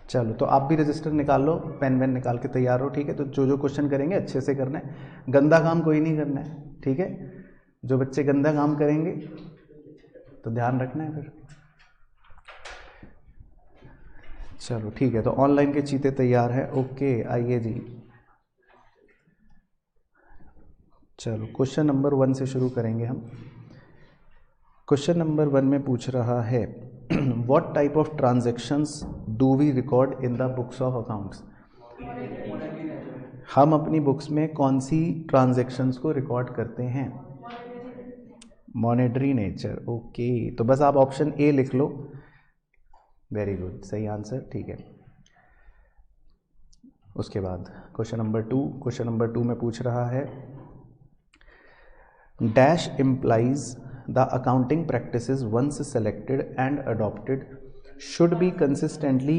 चलो तो आप भी रजिस्टर निकाल लो, पेन वेन निकाल के तैयार हो, ठीक है। तो जो जो क्वेश्चन करेंगे अच्छे से करना है, गंदा काम कोई नहीं करना है, ठीक है। जो बच्चे गंदा काम करेंगे तो ध्यान रखना है फिर। चलो ठीक है, तो ऑनलाइन के चीते तैयार है, ओके आइए जी। चलो क्वेश्चन नंबर 1 से शुरू करेंगे हम। क्वेश्चन नंबर 1 में पूछ रहा है what type of transactions do we record in the books of accounts. हम अपनी बुक्स में कौन सी ट्रांजैक्शंस को रिकॉर्ड करते हैं? Monetary nature, okay. तो बस आप ऑप्शन ए लिख लो, वेरी गुड, सही आंसर, ठीक है। उसके बाद क्वेश्चन नंबर 2 में पूछ रहा है dash implies the accounting practices once selected and adopted should be consistently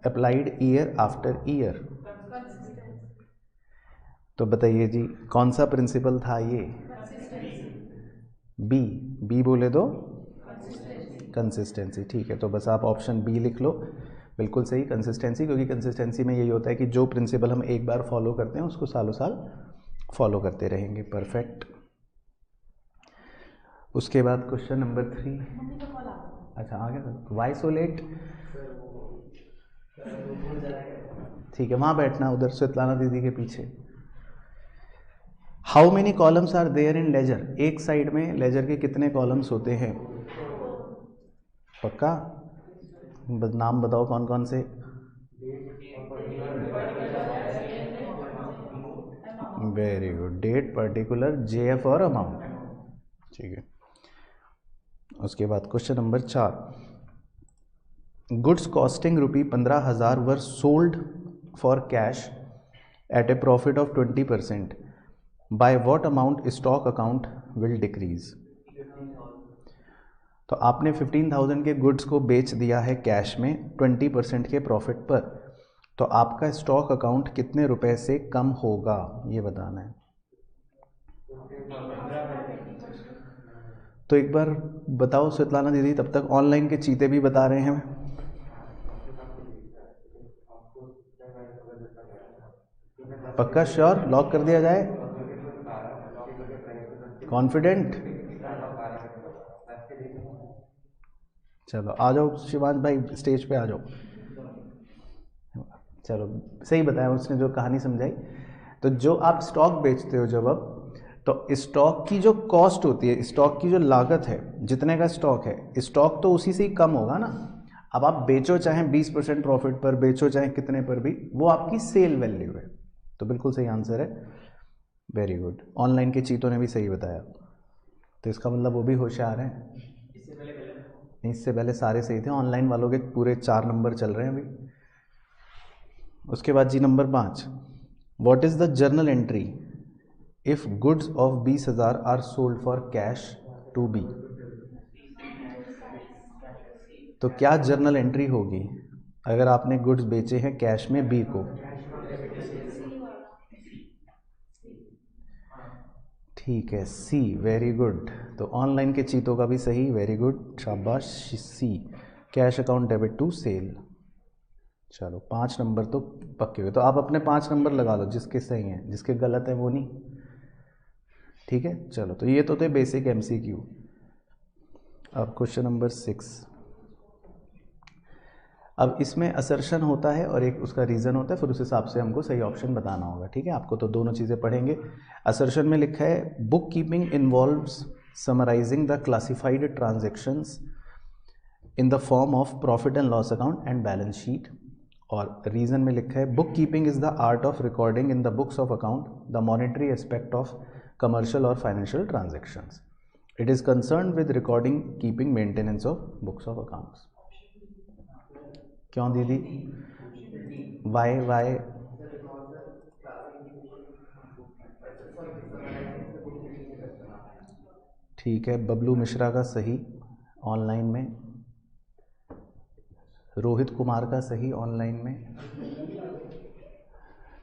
applied year after year। तो बताइए जी कौन सा प्रिंसिपल था ये? बी बोले तो कंसिस्टेंसी, ठीक है। तो बस आप ऑप्शन बी लिख लो, बिल्कुल सही, कंसिस्टेंसी, क्योंकि कंसिस्टेंसी में यही होता है कि जो प्रिंसिपल हम एक बार फॉलो करते हैं उसको सालों साल फॉलो करते रहेंगे, परफेक्ट। उसके बाद क्वेश्चन नंबर 3, अच्छा आ गया, वाई सो लेट, ठीक है, वहाँ बैठना उधर स्वेतलाना दीदी के पीछे। How many columns are there in ledger, एक साइड में लेजर के कितने कॉलम्स होते हैं? पक्का? नाम बताओ कौन कौन से। Very good, date, particular, JF और अमाउंट, ठीक है। उसके बाद question number 4, goods costing ₹15,000 were sold for cash at a profit of 20%, by what amount stock account will decrease. तो आपने 15,000 के गुड्स को बेच दिया है कैश में 20% के प्रॉफिट पर, तो आपका स्टॉक अकाउंट कितने रुपए से कम होगा ये बताना है। तो एक बार बताओ स्वेतलाना दीदी, तब तक ऑनलाइन के चीते भी बता रहे हैं। पक्का श्योर, लॉक कर दिया जाए? कॉन्फिडेंट? चलो आ जाओ शिवांश भाई, स्टेज पे आ जाओ। चलो सही बताया उसने जो कहानी समझाई। तो जो आप स्टॉक बेचते हो जब अब, तो स्टॉक की जो कॉस्ट होती है, स्टॉक की जो लागत है, जितने का स्टॉक है, स्टॉक तो उसी से ही कम होगा ना। अब आप बेचो चाहे 20% प्रॉफिट पर बेचो चाहे कितने पर भी, वो आपकी सेल वैल्यू है। तो बिल्कुल सही आंसर है, वेरी गुड। ऑनलाइन के चीतों ने भी सही बताया, तो इसका मतलब वो भी होशियार हैं। इससे पहले सारे सही थे, ऑनलाइन वालों के पूरे 4 नंबर चल रहे हैं अभी। उसके बाद जी number 5, what is the journal entry if goods of 20,000 are sold for cash to be. तो क्या जर्नल एंट्री होगी अगर आपने गुड्स बेचे हैं कैश में बी को? ठीक है, सी, वेरी गुड। तो ऑनलाइन के चीतों का भी सही, वेरी गुड, शाबाश, C, cash account debit to sale. चलो 5 नंबर तो पक्के हुए। तो आप अपने 5 नंबर लगा लो, जिसके सही हैं, जिसके गलत है वो नहीं, ठीक है। चलो तो ये तो थे बेसिक एमसीक्यू। अब क्वेश्चन नंबर 6, अब इसमें असर्शन होता है और एक उसका रीज़न होता है, फिर उस हिसाब से हमको सही ऑप्शन बताना होगा, ठीक है। आपको तो दोनों चीज़ें पढ़ेंगे। असर्शन में लिखा है book keeping involves summarising the classified transactions in the form of profit and loss account and balance sheet. और रीज़न में लिखा है book keeping is the art of recording in the books of account the monetary aspect of commercial और financial transactions. It is concern with recording keeping maintenance of books of accounts. क्यों दीदी? Y? ठीक है, बबलू मिश्रा का सही online में, रोहित कुमार का सही ऑनलाइन में,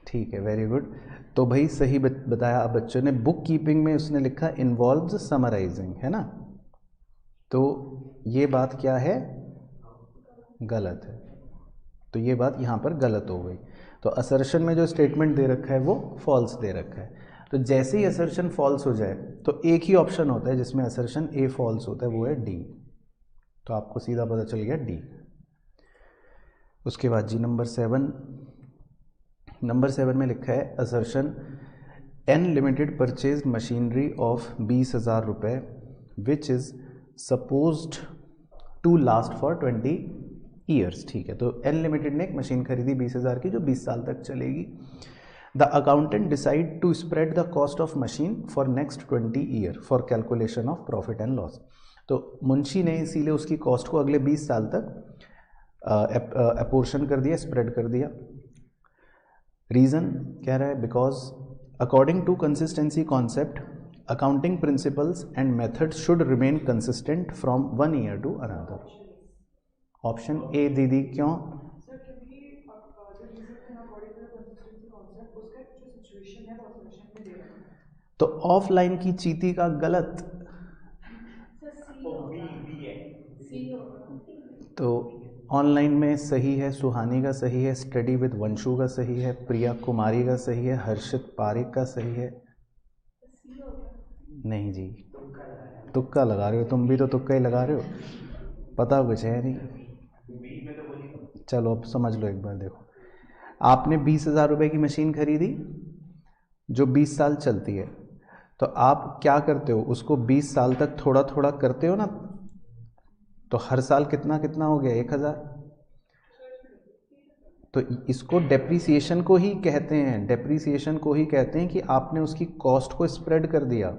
ठीक है, वेरी गुड। तो भाई सही बताया अब बच्चों ने। बुक कीपिंग में उसने लिखा इन्वॉल्व्स समराइजिंग, है ना, तो ये बात क्या है? गलत है। तो ये बात यहाँ पर गलत हो गई। तो असर्शन में जो स्टेटमेंट दे रखा है वो फॉल्स दे रखा है। तो जैसे ही असर्शन फॉल्स हो जाए तो एक ही ऑप्शन होता है जिसमें असर्शन ए फॉल्स होता है, वो है डी। तो आपको सीधा पता चल गया डी। उसके बाद जी नंबर 7 में लिखा है assertion N Limited purchase machinery of 20,000 रुपये which is supposed to last for 20 years. ठीक है, तो एन लिमिटेड ने एक मशीन खरीदी 20,000 की जो 20 साल तक चलेगी। The accountant decide to spread the cost of machine for next 20 year for calculation of profit and loss. तो मुंशी ने इसीलिए उसकी कॉस्ट को अगले 20 साल तक अपोर्शन कर दिया, स्प्रेड कर दिया। रीज़न कह रहा है because according to consistency concept accounting principles and method should remain consistent from one year to another. Option A दीदी क्यों? तो ऑफलाइन की चीटी का गलत, तो ऑनलाइन में सही है, सुहानी का सही है, स्टडी विद वंशु का सही है, प्रिया कुमारी का सही है, हर्षित पारिक का सही है। नहीं जी, तुक्का लगा रहे हो तुम भी, तो तुक्का ही लगा रहे हो, पता कुछ है नहीं। चलो अब समझ लो एक बार, देखो आपने 20,000 रुपये की मशीन खरीदी जो 20 साल चलती है, तो आप क्या करते हो, उसको 20 साल तक थोड़ा थोड़ा करते हो ना, तो हर साल कितना कितना हो गया, 1,000। तो इसको डेप्रीसिएशन को ही कहते हैं, डेप्रीसिएशन को ही कहते हैं कि आपने उसकी कॉस्ट को स्प्रेड कर दिया।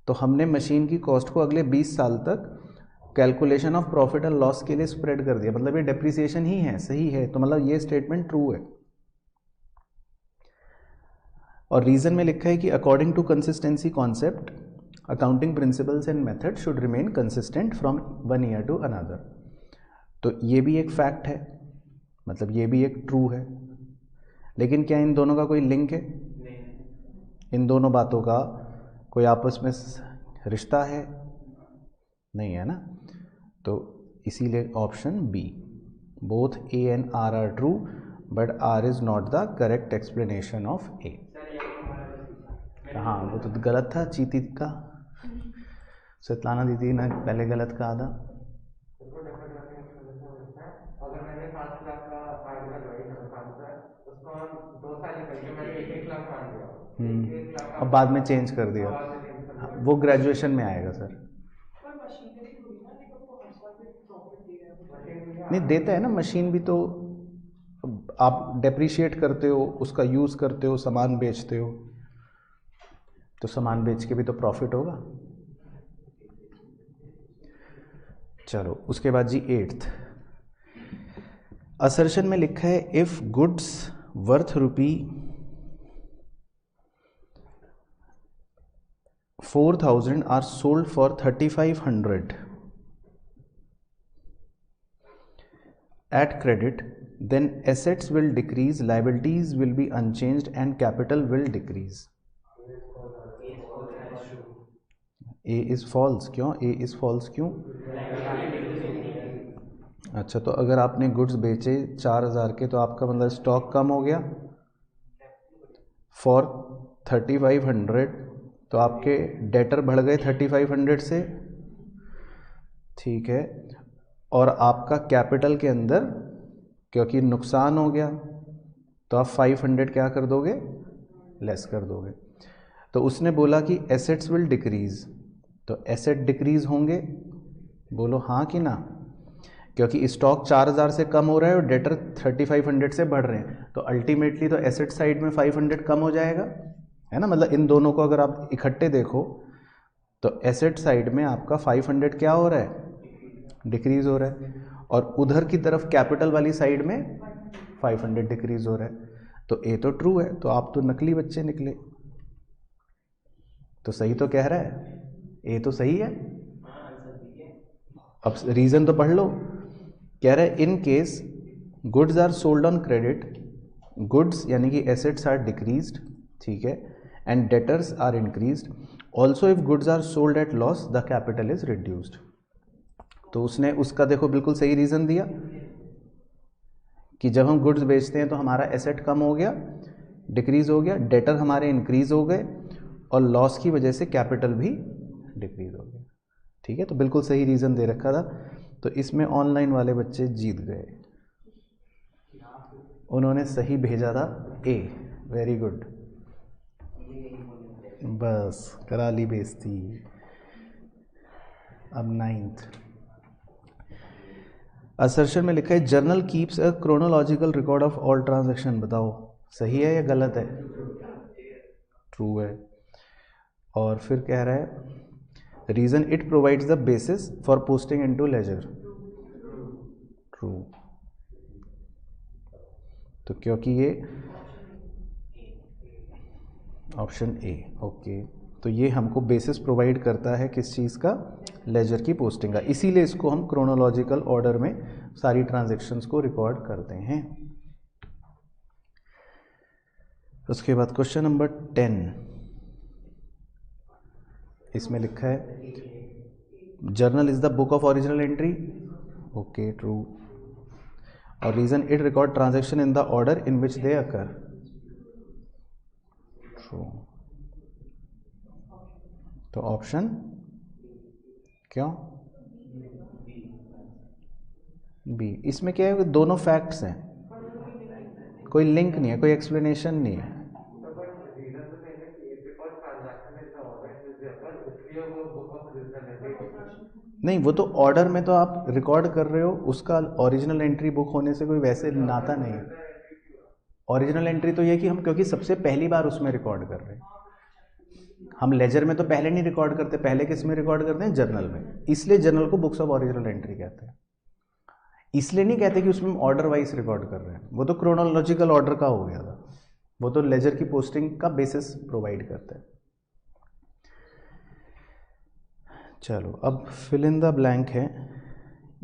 तो हमने मशीन की कॉस्ट को अगले 20 साल तक calculation of profit and loss के लिए स्प्रेड कर दिया, मतलब ये डेप्रीसिएशन ही है, सही है। तो मतलब ये स्टेटमेंट ट्रू है। और रीजन में लिखा है कि according to consistency concept accounting principles and method should remain consistent from one year to another. तो ये भी एक फैक्ट है, मतलब ये भी एक ट्रू है। लेकिन क्या इन दोनों का कोई लिंक है? इन दोनों बातों का कोई आपस में रिश्ता है? नहीं है ना। तो इसीलिए option B, both A and R R true but R is not the correct explanation of A. हाँ वो तो गलत था चीती का, सतलाना दीदी ने पहले गलत कहा था। अगर मैंने 5 लाख का आर्ट करवाई उसको 2 साल निकल के मैंने 1 लाख मान दिया, अब बाद में चेंज कर दिया, वो ग्रेजुएशन में आएगा सर। नहीं देता है ना, मशीन भी तो आप डेप्रिशिएट करते हो, उसका यूज़ करते हो, सामान बेचते हो, तो सामान बेच के भी तो प्रॉफिट होगा। चलो उसके बाद जी 8th असर्शन में लिखा है if goods worth ₹4,000 are sold for 3,500 at credit, then assets will decrease, liabilities will be unchanged and capital will decrease. A is false। क्यों A is false? क्यों? अच्छा, तो अगर आपने गुड्स बेचे 4,000 के तो आपका मतलब स्टॉक कम हो गया फॉर 3,500, तो आपके डेटर बढ़ गए 3,500 से, ठीक है। और आपका कैपिटल के अंदर क्योंकि नुकसान हो गया तो आप 500 क्या कर दोगे, लेस कर दोगे। तो उसने बोला कि एसेट्स विल डिक्रीज, तो एसेट डिक्रीज होंगे, बोलो हाँ कि ना, क्योंकि स्टॉक 4,000 से कम हो रहा है और डेटर 3,500 से बढ़ रहे हैं, तो अल्टीमेटली तो एसेट साइड में 500 कम हो जाएगा, है ना। मतलब इन दोनों को अगर आप इकट्ठे देखो तो एसेट साइड में आपका 500 क्या हो रहा है, डिक्रीज हो रहा है, और उधर की तरफ कैपिटल वाली साइड में 500 डिक्रीज हो रहा है। तो ए तो ट्रू है, तो आप तो नकली बच्चे निकले। तो सही तो कह रहा है, ए तो सही है। अब रीजन तो पढ़ लो, कह रहा है in case goods are sold on credit, goods यानी कि एसेट्स आर डिक्रीज्ड, ठीक है, and debtors are increased, also if goods are sold at loss the capital is reduced. तो उसने उसका देखो बिल्कुल सही रीज़न दिया कि जब हम गुड्स बेचते हैं तो हमारा एसेट कम हो गया, डिक्रीज हो गया, डेटर हमारे इंक्रीज हो गए, और लॉस की वजह से कैपिटल भी डिक्रीज हो गया। ठीक है, तो बिल्कुल सही रीज़न दे रखा था। तो इसमें ऑनलाइन वाले बच्चे जीत गए, उन्होंने सही भेजा था ए। वेरी गुड, बस करा ली बेइज्जती। अब 9th असर्शन में लिखा है journal keeps a chronological record of all transaction. बताओ सही है या गलत है? ट्रू है। और फिर कह रहा है reason it provides the basis for posting into ledger. True. तो क्योंकि ये ऑप्शन ए, ओके, तो ये हमको बेसिस प्रोवाइड करता है किस चीज़ का? लेजर की पोस्टिंग का, इसीलिए इसको हम क्रोनोलॉजिकल ऑर्डर में सारी ट्रांजैक्शंस को रिकॉर्ड करते हैं। उसके बाद क्वेश्चन नंबर 10, इसमें लिखा है journal is the book of original entry. Okay, true. और reason it record transaction in the order in which they occur. True. तो ऑप्शन क्यों? बी। इसमें क्या है, दोनों फैक्ट्स हैं, कोई लिंक नहीं है, कोई एक्सप्लेनेशन नहीं है। नहीं, वो तो ऑर्डर में तो आप रिकॉर्ड कर रहे हो, उसका ओरिजिनल एंट्री बुक होने से कोई वैसे नाता नहीं है। ओरिजिनल एंट्री तो ये कि हम क्योंकि सबसे पहली बार उसमें रिकॉर्ड कर रहे हैं, हम लेजर में तो पहले नहीं रिकॉर्ड करते, पहले किस में रिकॉर्ड करते हैं? जर्नल में। इसलिए जर्नल को बुक्स ऑफ ओरिजिनल एंट्री कहते हैं। इसलिए नहीं कहते कि उसमें ऑर्डर वाइज रिकॉर्ड कर रहे हैं, वो तो क्रोनोलॉजिकल ऑर्डर का हो गया था, वो तो लेजर की पोस्टिंग का बेसिस प्रोवाइड करता है। चलो अब फिल इन द ब्लैंक है,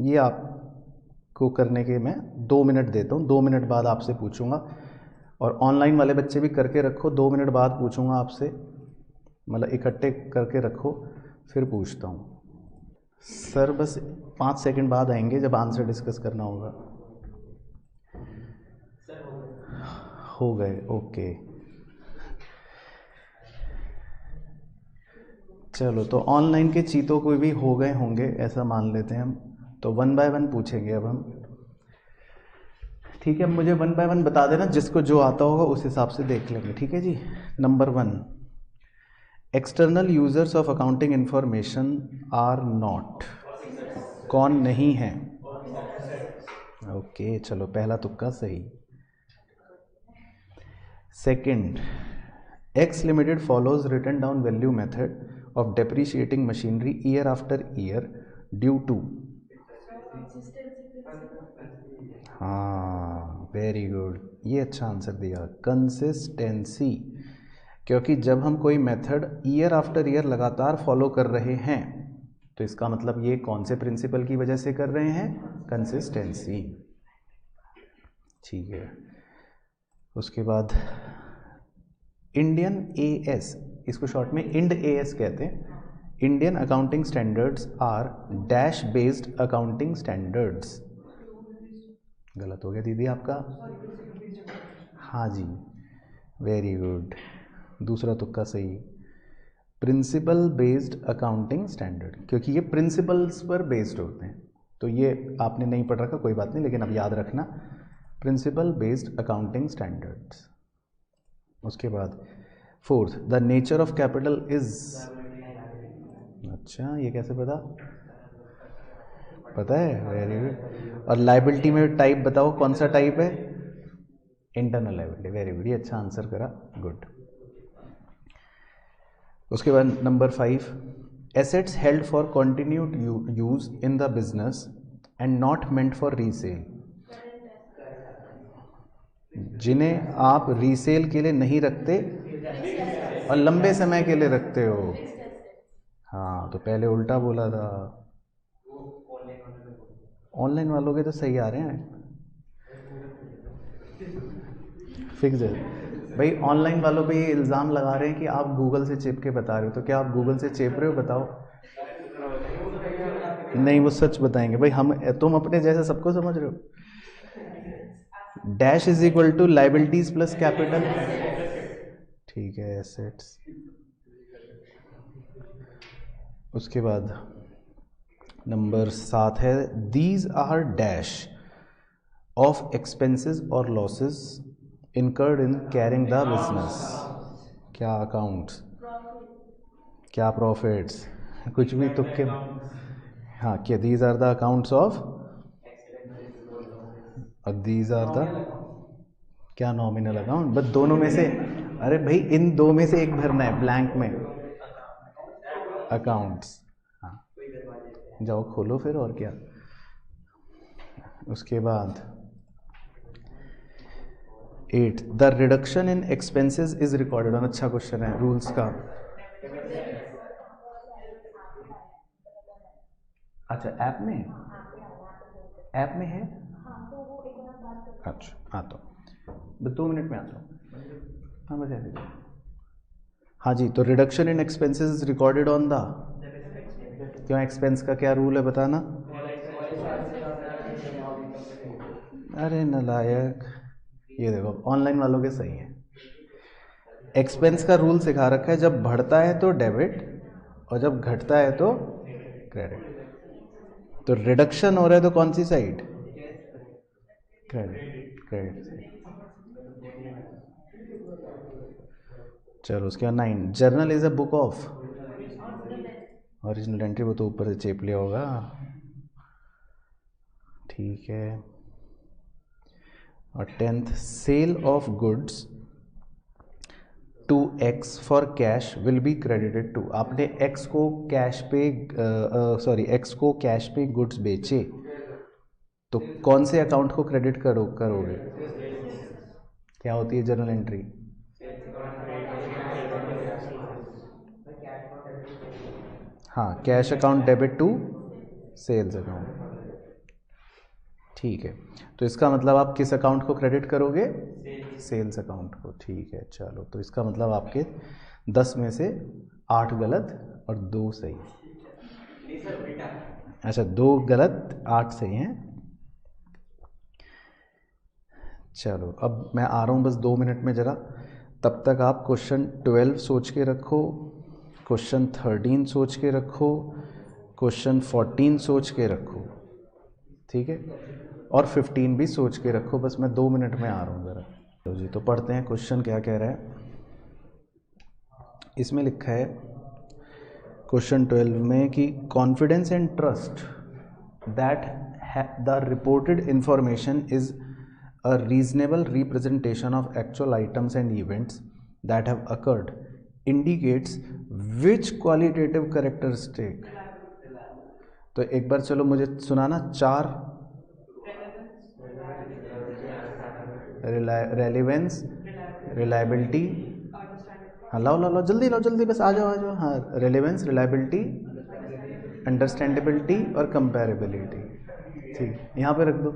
ये आपको करने के मैं 2 मिनट देता हूँ, 2 मिनट बाद आपसे पूछूंगा। और ऑनलाइन वाले बच्चे भी करके रखो, 2 मिनट बाद पूछूंगा आपसे, मतलब इकट्ठे करके रखो, फिर पूछता हूँ। सर बस 5 सेकंड बाद आएंगे जब आंसर डिस्कस करना होगा। हो गए, ओके। चलो तो ऑनलाइन के चीतों कोई भी हो गए होंगे ऐसा मान लेते हैं हम, तो 1 बाय 1 पूछेंगे अब हम। ठीक है, मुझे 1 बाय 1 बता देना, जिसको जो आता होगा उस हिसाब से देख लेंगे। ठीक है जी। Number 1, external users of accounting information are not. कौन नहीं है? ओके, चलो पहला तुक्का सही। Second, X limited follows written down value method of depreciating machinery year after year due to. हाँ, वेरी गुड, ये अच्छा आंसर दिया, कंसिस्टेंसी। क्योंकि जब हम कोई मेथड ईयर आफ्टर ईयर लगातार फॉलो कर रहे हैं तो इसका मतलब ये कौन से प्रिंसिपल की वजह से कर रहे हैं? कंसिस्टेंसी। ठीक है। उसके बाद इंडियन एएस, इसको शॉर्ट में इंड एएस कहते हैं। Indian accounting standards are dash based accounting standards. गलत हो गया दीदी आपका। हाँ जी, वेरी गुड, दूसरा तुक्का सही। प्रिंसिपल बेस्ड अकाउंटिंग स्टैंडर्ड, क्योंकि ये प्रिंसिपल्स पर बेस्ड होते हैं, तो ये आपने नहीं पढ़ रखा, कोई बात नहीं, लेकिन अब याद रखना, प्रिंसिपल बेस्ड अकाउंटिंग स्टैंडर्ड्स। उसके बाद 4th, the nature of capital is. अच्छा, ये कैसे पता? पता है, वेरी गुड। और लाइबिलिटी में टाइप बताओ कौन सा टाइप है? Internal liability. वेरी गुड, ये अच्छा आंसर करा, गुड। उसके बाद number 5, assets held for continued use in the business and not meant for resale. जिन्हें आप रीसेल के लिए नहीं रखते और लंबे समय के लिए रखते हो। हाँ, तो पहले उल्टा बोला था। ऑनलाइन वालों के तो सही आ रहे हैं, फिक्स है भाई। ऑनलाइन वालों पे ये इल्ज़ाम लगा रहे हैं कि आप गूगल से चिप के बता रहे हो, तो क्या आप गूगल से चिप रहे हो? बताओ। नहीं, वो सच बताएंगे भाई, हम तुम अपने जैसे सबको समझ रहे हो। Dash is equal to liabilities plus capital, ठीक है, एसेट्स। उसके बाद नंबर 7 है, these are dash of expenses और losses incurred in carrying the business. क्या अकाउंट्स, क्या प्रॉफिट्स, कुछ भी तुक्के। हाँ, क्या these are the accounts of, और दीज आर द क्या नॉमिनल अकाउंट, बस दोनों में से, अरे भाई इन दो में से एक भरना है ब्लैंक में, अकाउंट्स। हाँ, जाओ खोलो फिर, और क्या। उसके बाद 8, the reduction in expenses is recorded on, अच्छा क्वेश्चन है रूल्स का। अच्छा, ऐप में, ऐप में है, अच्छा हाँ, तो बस 2 मिनट में आता हूँ। हाँ बस ऐसे, हाँ जी। तो reduction in expenses is recorded on the, क्यों, एक्सपेंस का क्या रूल है बताना। अरे नालायक, ये देखो ऑनलाइन वालों के सही है। एक्सपेंस का रूल सिखा रखा है, जब बढ़ता है तो डेबिट और जब घटता है तो क्रेडिट। तो रिडक्शन हो रहा है तो कौन सी साइड, क्रेडिट, क्रेडिट साइड। चलो उसके बाद 9, journal is a book of, original entry, वो तो ऊपर से चेप लिया होगा, ठीक है। और 10th, sale of goods to X for cash will be credited to, आपने एक्स को कैश पे, सॉरी एक्स को कैश पे गुड्स बेचे, तो कौन से अकाउंट को क्रेडिट करोगे, क्या होती है जर्नल एंट्री, हाँ, cash account debit to sales account, ठीक है। तो इसका मतलब आप किस अकाउंट को क्रेडिट करोगे, सेल्स अकाउंट को, ठीक है। चलो, तो इसका मतलब आपके 10 में से 8 गलत और 2 सही, अच्छा 2 गलत 8 सही हैं। चलो अब मैं आ रहा हूँ बस 2 मिनट में, ज़रा तब तक आप क्वेश्चन 12 सोच के रखो, क्वेश्चन 13 सोच के रखो, क्वेश्चन 14 सोच के रखो, ठीक है, और 15 भी सोच के रखो। बस मैं 2 मिनट में आ रहा हूँ ज़रा। तो जी, तो पढ़ते हैं क्वेश्चन क्या कह रहा है। इसमें लिखा है क्वेश्चन 12 में कि confidence and trust that the reported information is a reasonable representation of actual items and events that have occurred indicates which qualitative characteristic। तो एक बार चलो मुझे सुनाना 4, रेलिवेंस, रिलायबिलिटी, हाँ लाओ लाओ लाओ, जल्दी लाओ, जल्दी बस आ जाओ। हाँ, रेलिवेंस, रिलायबिलिटी, अंडरस्टैंडेबिलिटी और कंपेरेबिलिटी, ठीक, यहाँ पे रख दो,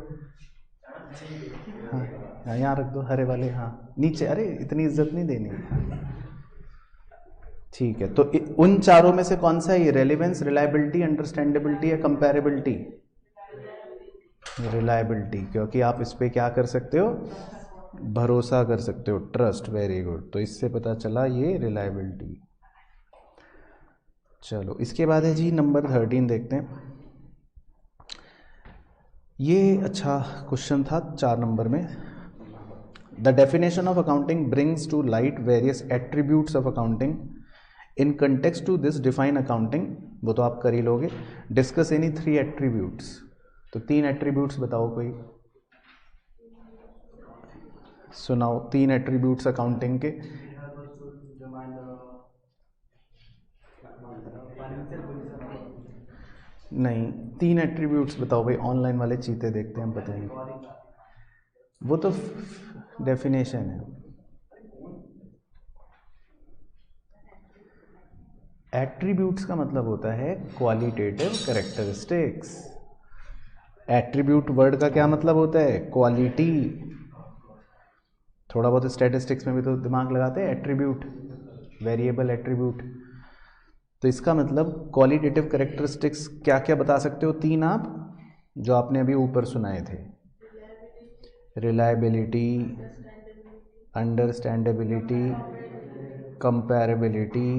हाँ यहाँ रख दो, हरे वाले, हाँ नीचे, अरे इतनी इज्जत नहीं देनी, ठीक है। तो उन चारों में से कौन सा है ये, रेलिवेंस, रिलायबिलिटी, अंडरस्टैंडेबिलिटी या कंपेरेबिलिटी, रिलायबिलिटी, क्योंकि आप इस पे क्या कर सकते हो, भरोसा कर सकते हो, ट्रस्ट, वेरी गुड। तो इससे पता चला ये रिलायबिलिटी। चलो इसके बाद है जी नंबर 13, देखते हैं। ये अच्छा क्वेश्चन था 4 नंबर में। The definition of accounting brings to light various attributes of accounting in context to this define accounting, वो तो आप कर ही लोगे। डिस्कस एनी 3 एट्रीब्यूट्स, तो 3 एट्रीब्यूट्स बताओ, कोई सुनाओ 3 एट्रीब्यूट्स अकाउंटिंग के। नहीं, 3 एट्रीब्यूट्स बताओ भाई, ऑनलाइन वाले चीते देखते हैं, हम बताएंगे, वो तो डेफिनेशन है। एट्रीब्यूट्स का मतलब होता है क्वालिटेटिव कैरेक्टरिस्टिक्स। एट्रीब्यूट वर्ड का क्या मतलब होता है, क्वालिटी। थोड़ा बहुत स्टैटिस्टिक्स में भी तो दिमाग लगाते हैं, एट्रीब्यूट, वेरिएबल एट्रीब्यूट। तो इसका मतलब क्वालिटेटिव कैरेक्टरिस्टिक्स क्या क्या बता सकते हो, 3 आप जो आपने अभी ऊपर सुनाए थे। रिलायबिलिटी, अंडरस्टैंडेबिलिटी, कंपैरेबिलिटी,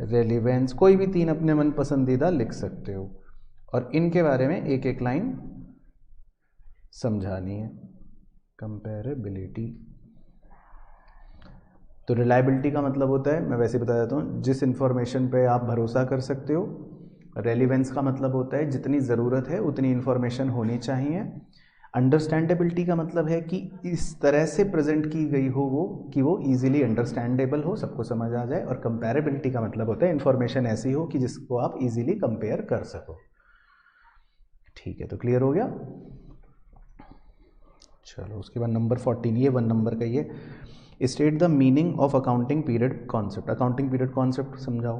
रेलिवेंस, कोई भी 3 अपने मन पसंदीदा लिख सकते हो और इनके बारे में एक एक लाइन समझानी है। कंपैरेबिलिटी, तो रिलायबिलिटी का मतलब होता है, मैं वैसे बता देता हूँ, जिस इंफॉर्मेशन पे आप भरोसा कर सकते हो। रेलिवेंस का मतलब होता है जितनी ज़रूरत है उतनी इन्फॉर्मेशन होनी चाहिए। अंडरस्टैंडेबिलिटी का मतलब है कि इस तरह से प्रेजेंट की गई हो वो कि वो इजीली अंडरस्टैंडेबल हो, सबको समझ आ जाए। और कंपैरेबिलिटी का मतलब होता है इन्फॉर्मेशन ऐसी हो कि जिसको आप इजीली कंपेयर कर सको। ठीक है, तो क्लियर हो गया। चलो उसके बाद नंबर 14, ये 1 नंबर का ये, state the meaning of accounting period concept. Accounting period concept समझाओ।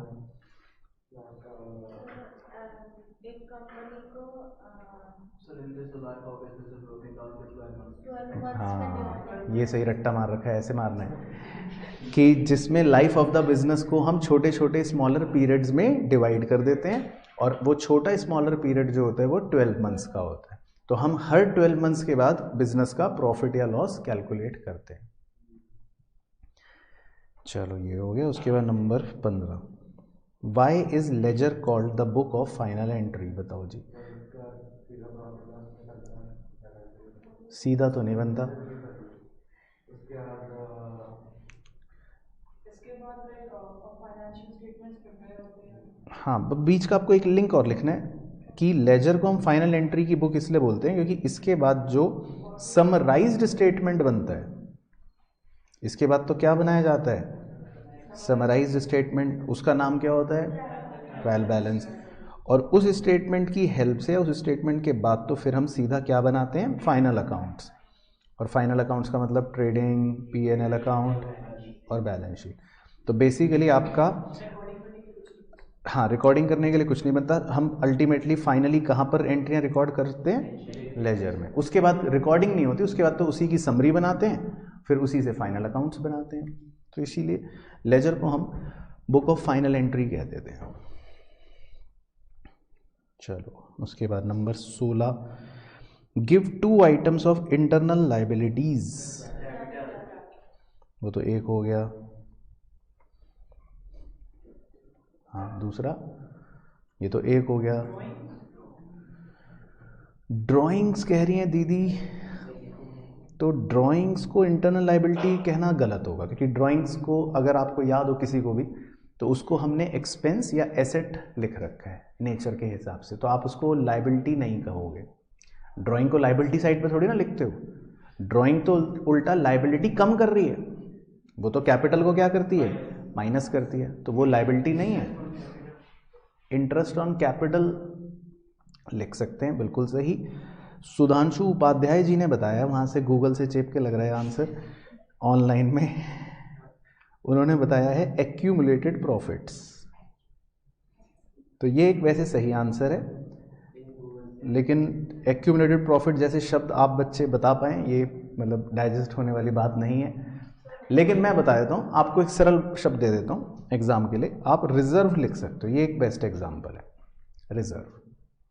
एक कंपनी को हाँ, ये सही रट्टा मार रखा है, ऐसे मारना है कि जिसमें लाइफ ऑफ द बिजनेस को हम छोटे छोटे स्मॉलर पीरियड्स में डिवाइड कर देते हैं और वो छोटा स्मॉलर पीरियड जो होता है वो 12 मंथ्स का होता है। तो हम हर 12 मंथ्स के बाद बिजनेस का प्रॉफिट या लॉस कैलकुलेट करते हैं। चलो ये हो गया। उसके बाद number 15, why is ledger called the book of final entry. बताओ जी। सीधा तो नहीं बनता। हाँ, बीच का आपको एक लिंक और लिखना है कि लेजर को हम फाइनल एंट्री की बुक इसलिए बोलते हैं क्योंकि इसके बाद जो समराइज्ड स्टेटमेंट बनता है, इसके बाद तो क्या बनाया जाता है, समराइज्ड स्टेटमेंट। उसका नाम क्या होता है, ट्रायल बैलेंस। और उस स्टेटमेंट की हेल्प से, उस स्टेटमेंट के बाद तो फिर हम सीधा क्या बनाते हैं, फाइनल अकाउंट्स। और फाइनल अकाउंट्स का मतलब ट्रेडिंग, P&L अकाउंट और बैलेंस शीट। तो बेसिकली आपका, हाँ, रिकॉर्डिंग करने के लिए कुछ नहीं बनता। हम अल्टीमेटली फाइनली कहाँ पर एंट्रियाँ रिकॉर्ड करते हैं, लेजर में। उसके बाद रिकॉर्डिंग नहीं होती, उसके बाद तो उसी की समरी बनाते हैं, फिर उसी से फाइनल अकाउंट्स बनाते हैं। तो इसीलिए लेजर को हम बुक ऑफ फाइनल एंट्री कह देते हैं। चलो उसके बाद number 16, give 2 items of internal liabilities. वो तो एक हो गया। हाँ, दूसरा, ये तो एक हो गया। ड्राइंग्स कह रही हैं दीदी, तो ड्राइंग्स को इंटरनल लाइबिलिटी कहना गलत होगा क्योंकि ड्राइंग्स को अगर आपको याद हो किसी को भी, तो उसको हमने एक्सपेंस या एसेट लिख रखा है नेचर के हिसाब से, तो आप उसको लाइबिलिटी नहीं कहोगे। ड्राइंग को लाइबिलिटी साइड पे थोड़ी ना लिखते हो, ड्राइंग तो उल्टा लाइबिलिटी कम कर रही है, वो तो कैपिटल को क्या करती है, माइनस करती है, तो वो लाइबिलिटी नहीं है। इंटरेस्ट ऑन कैपिटल लिख सकते हैं, बिल्कुल सही। सुधांशु उपाध्याय जी ने बताया, वहाँ से गूगल से चेप के लग रहा है आंसर ऑनलाइन में। उन्होंने बताया है एक्यूमुलेटेड प्रॉफिट्स। तो ये एक वैसे सही आंसर है, लेकिन एक्यूमुलेटेड प्रॉफिट जैसे शब्द आप बच्चे बता पाएँ ये मतलब डाइजेस्ट होने वाली बात नहीं है। लेकिन मैं बता देता हूँ आपको, एक सरल शब्द दे देता हूँ एग्जाम के लिए। आप रिजर्व लिख सकते हो, ये एक बेस्ट एग्जाम्पल है। रिजर्व,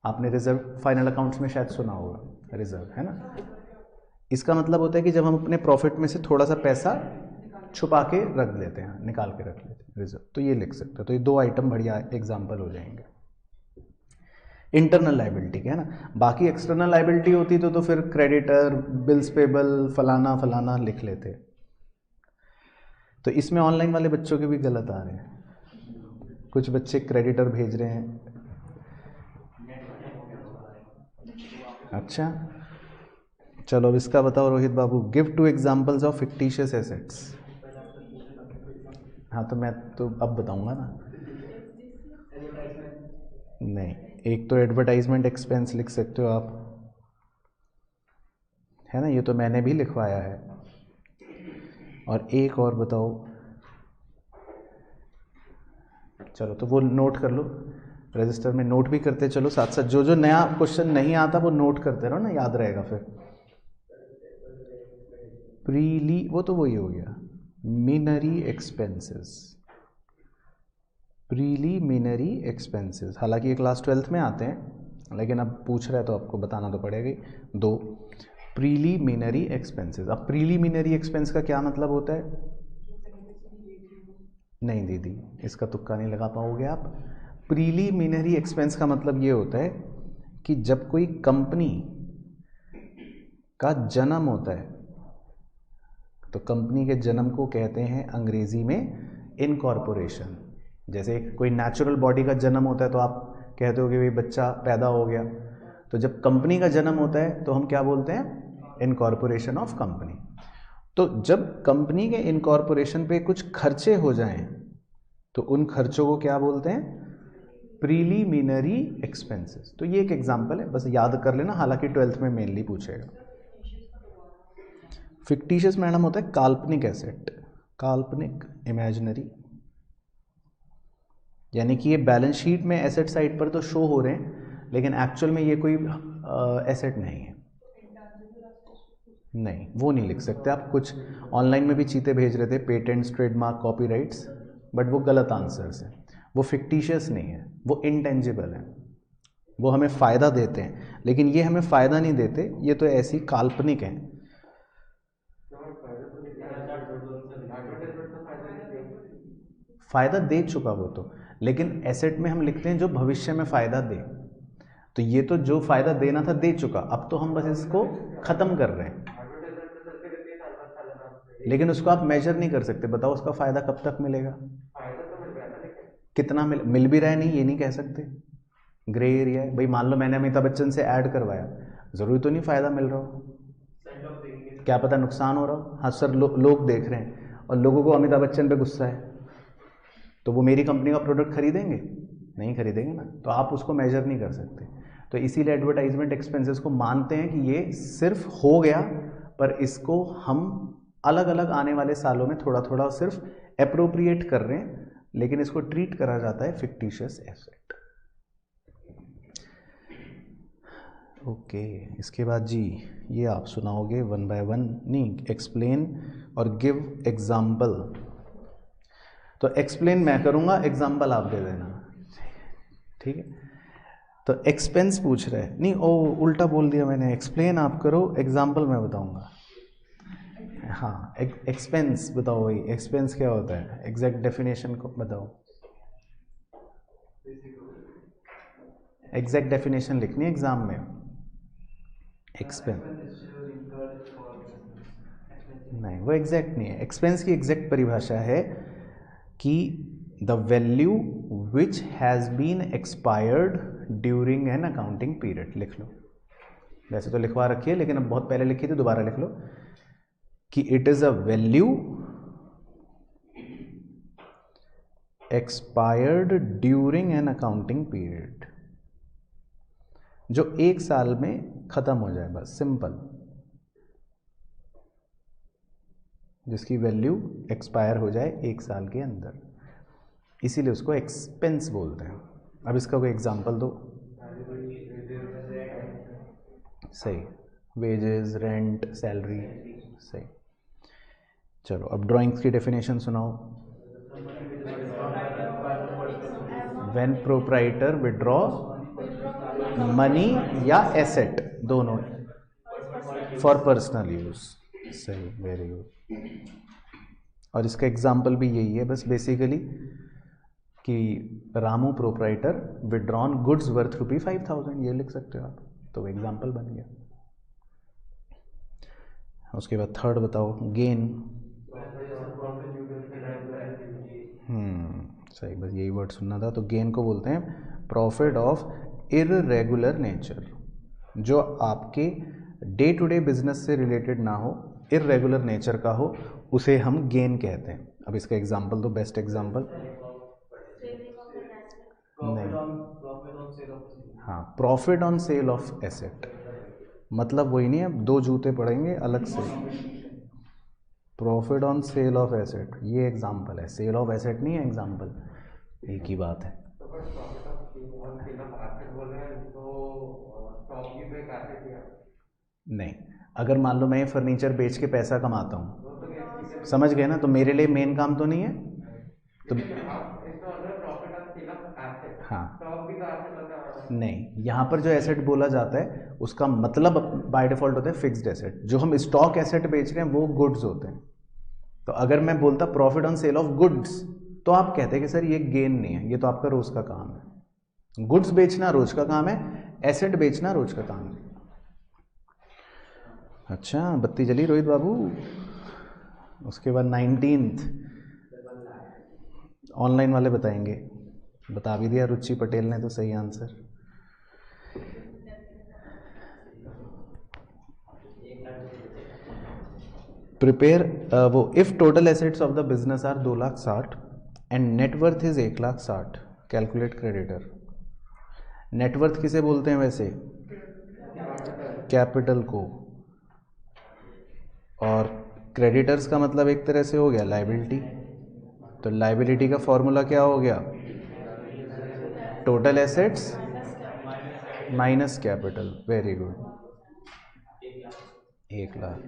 आपने रिजर्व फाइनल अकाउंट्स में शायद सुना होगा, रिजर्व है ना। इसका मतलब होता है कि जब हम अपने प्रॉफिट में से थोड़ा सा पैसा छुपा के रख लेते हैं, निकाल के रख लेते हैं, रिजर्व। तो ये लिख सकते हो। तो ये 2 आइटम बढ़िया एग्जाम्पल हो जाएंगे इंटरनल लाइबिलिटी के, है ना। बाकी एक्सटर्नल लाइबिलिटी होती तो फिर क्रेडिटर, बिल्स पेबल, फलाना फलाना लिख लेते। तो इसमें ऑनलाइन वाले बच्चों के भी गलत आ रहे हैं, कुछ बच्चे क्रेडिटर भेज रहे हैं। अच्छा, चलो अब इसका बताओ रोहित बाबू, give 2 examples of fictitious assets. हाँ, तो मैं तो अब बताऊंगा ना। नहीं, एक तो एडवर्टाइजमेंट एक्सपेंस लिख सकते हो आप, है ना, ये तो मैंने भी लिखवाया है। और एक और बताओ, चलो तो वो नोट कर लो, रजिस्टर में नोट भी करते चलो साथ साथ। जो जो नया क्वेश्चन नहीं आता वो नोट करते रहो ना, याद रहेगा फिर। प्रीली, वो तो वही हो गया, मिनरी एक्सपेंसेस, प्रीलिमिनरी एक्सपेंसेस। हालांकि ये क्लास 12th में आते हैं, लेकिन अब पूछ रहे हैं तो आपको बताना तो पड़ेगा ही। 2 प्रीलिमिनरी एक्सपेंसेस। अब प्रीलिमिनरी एक्सपेंस का क्या मतलब होता है? नहीं दीदी, इसका तुक्का नहीं लगा पाओगे आप। प्रीलिमिनरी एक्सपेंस का मतलब ये होता है कि जब कोई कंपनी का जन्म होता है, तो कंपनी के जन्म को कहते हैं अंग्रेजी में इनकॉर्पोरेशन। जैसे कोई नेचुरल बॉडी का जन्म होता है तो आप कहते हो कि भाई बच्चा पैदा हो गया, तो जब कंपनी का जन्म होता है तो हम क्या बोलते हैं? Incorporation of company. तो जब कंपनी के इनकॉर्पोरेशन पे कुछ खर्चे हो जाएं तो उन खर्चों को क्या बोलते हैं? Preliminary expenses. तो ये एक एग्जांपल है, बस याद कर लेना, हालांकि 12th में मेनली पूछेगा। फिक्टिशियस मैडम होता है काल्पनिक एसेट, काल्पनिक, इमेजिनरी, यानी कि ये बैलेंस शीट में एसेट साइड पर तो शो हो रहे हैं लेकिन एक्चुअल में ये कोई एसेट नहीं है। नहीं, वो नहीं लिख सकते आप। कुछ ऑनलाइन में भी चीते भेज रहे थे, पेटेंट्स, ट्रेडमार्क, कॉपीराइट्स, बट वो गलत आंसर्स हैं। वो फिक्टिशियस नहीं है, वो इंटेंजिबल है, वो हमें फ़ायदा देते हैं, लेकिन ये हमें फ़ायदा नहीं देते, ये तो ऐसी काल्पनिक हैं। फ़ायदा दे चुका वो तो, लेकिन एसेट में हम लिखते हैं जो भविष्य में फ़ायदा दे। तो ये तो जो फ़ायदा देना था दे चुका, अब तो हम बस इसको ख़त्म कर रहे हैं, लेकिन उसको आप मेजर नहीं कर सकते। बताओ उसका फ़ायदा कब तक मिलेगा? कितना मिल भी रहा है, नहीं ये नहीं कह सकते, ग्रे एरिया है भाई। मान लो मैंने अमिताभ बच्चन से ऐड करवाया, ज़रूरी तो नहीं फ़ायदा मिल रहा हो, क्या पता नुकसान हो रहा हो। हाँ सर, लोग देख रहे हैं और लोगों को अमिताभ बच्चन पे गुस्सा है, तो वो मेरी कंपनी का प्रोडक्ट खरीदेंगे? नहीं खरीदेंगे ना, तो आप उसको मेजर नहीं कर सकते। तो इसीलिए एडवर्टाइजमेंट एक्सपेंसेस को मानते हैं कि ये सिर्फ हो गया, पर इसको हम अलग अलग आने वाले सालों में थोड़ा थोड़ा सिर्फ अप्रोप्रिएट कर रहे हैं, लेकिन इसको ट्रीट करा जाता है फिक्टिशियस एसेट। ओके, इसके बाद जी ये आप सुनाओगे वन बाय वन, नहीं एक्सप्लेन और गिव एग्जाम्पल। तो एक्सप्लेन मैं करूँगा, एग्जाम्पल आप दे देना, ठीक है? तो एक्सपेंस पूछ रहा है, नहीं ओ उल्टा बोल दिया मैंने, एक्सप्लेन आप करो, एग्जाम्पल मैं बताऊँगा। हाँ, एक्सपेंस बताओ भाई, एक्सपेंस क्या होता है? एग्जैक्ट डेफिनेशन को बताओ, एग्जैक्ट डेफिनेशन लिखनी है एग्जाम में। एक्सपेंस नहीं, वो एग्जैक्ट नहीं है। एक्सपेंस की एग्जैक्ट परिभाषा है कि the value which has been expired during an accounting period. लिख लो, वैसे तो लिखवा रखी है लेकिन अब बहुत पहले लिखी थी, दोबारा लिख लो कि it is a value expired during an accounting period, जो एक साल में ख़त्म हो जाए, बस सिंपल, जिसकी वैल्यू एक्सपायर हो जाए एक साल के अंदर, इसीलिए उसको एक्सपेंस बोलते हैं। अब इसका कोई एग्जांपल दो। सही, वेजेस, रेंट, सैलरी, सही। चलो अब ड्राइंग्स की डेफिनेशन सुनाओ। व्हेन प्रोप्राइटर विड्रॉ मनी या एसेट, दोनों, फॉर पर्सनल यूज। सही, वेरी गुड। और इसका एग्जाम्पल भी यही है, बस बेसिकली कि Ramu proprietor withdrawn goods worth ₹5,000, ये लिख सकते हो आप, तो एग्जाम्पल बन गया। उसके बाद थर्ड बताओ, गेन। सही, बस यही वर्ड सुनना था। तो गेन को बोलते हैं प्रॉफिट ऑफ इररेगुलर नेचर, जो आपके डे टू डे बिजनेस से रिलेटेड ना हो, इररेगुलर नेचर का हो, उसे हम गेन कहते हैं। अब इसका एग्जांपल दो, बेस्ट एग्जांपल। नहीं, हाँ, profit on sale of asset, मतलब वही नहीं है, दो जूते पड़ेंगे अलग से। Profit on sale of asset, ये एग्जांपल है, सेल ऑफ एसेट नहीं है एग्जांपल, एक ही बात है। नहीं, अगर मान लो मैं ये फर्नीचर बेच के पैसा कमाता हूँ, समझ गए ना, तो मेरे लिए मेन काम तो नहीं है, तो हाँ, नहीं, यहाँ पर जो एसेट बोला जाता है उसका मतलब बाय डिफॉल्ट होता है फिक्स्ड एसेट। जो हम स्टॉक एसेट बेच रहे हैं वो गुड्स होते हैं। तो अगर मैं बोलता profit on sale of goods, तो आप कहते हैं कि सर ये गेन नहीं है, ये तो आपका रोज का काम है। गुड्स बेचना रोज का काम है, एसेट बेचना रोज का काम है। अच्छा, बत्ती जली रोहित बाबू। उसके बाद 19th ऑनलाइन वाले बताएंगे। बता भी दिया रुचि पटेल ने तो सही आंसर। प्रिपेयर वो if total assets of the business are 2,60,000 and net worth is 1,60,000, calculate creditor. Net worth किसे बोलते हैं वैसे? कैपिटल को। और क्रेडिटर्स का मतलब एक तरह से हो गया लाइबिलिटी। तो लाइबिलिटी का फॉर्मूला क्या हो गया? Total assets minus capital. Very good, 1,00,000।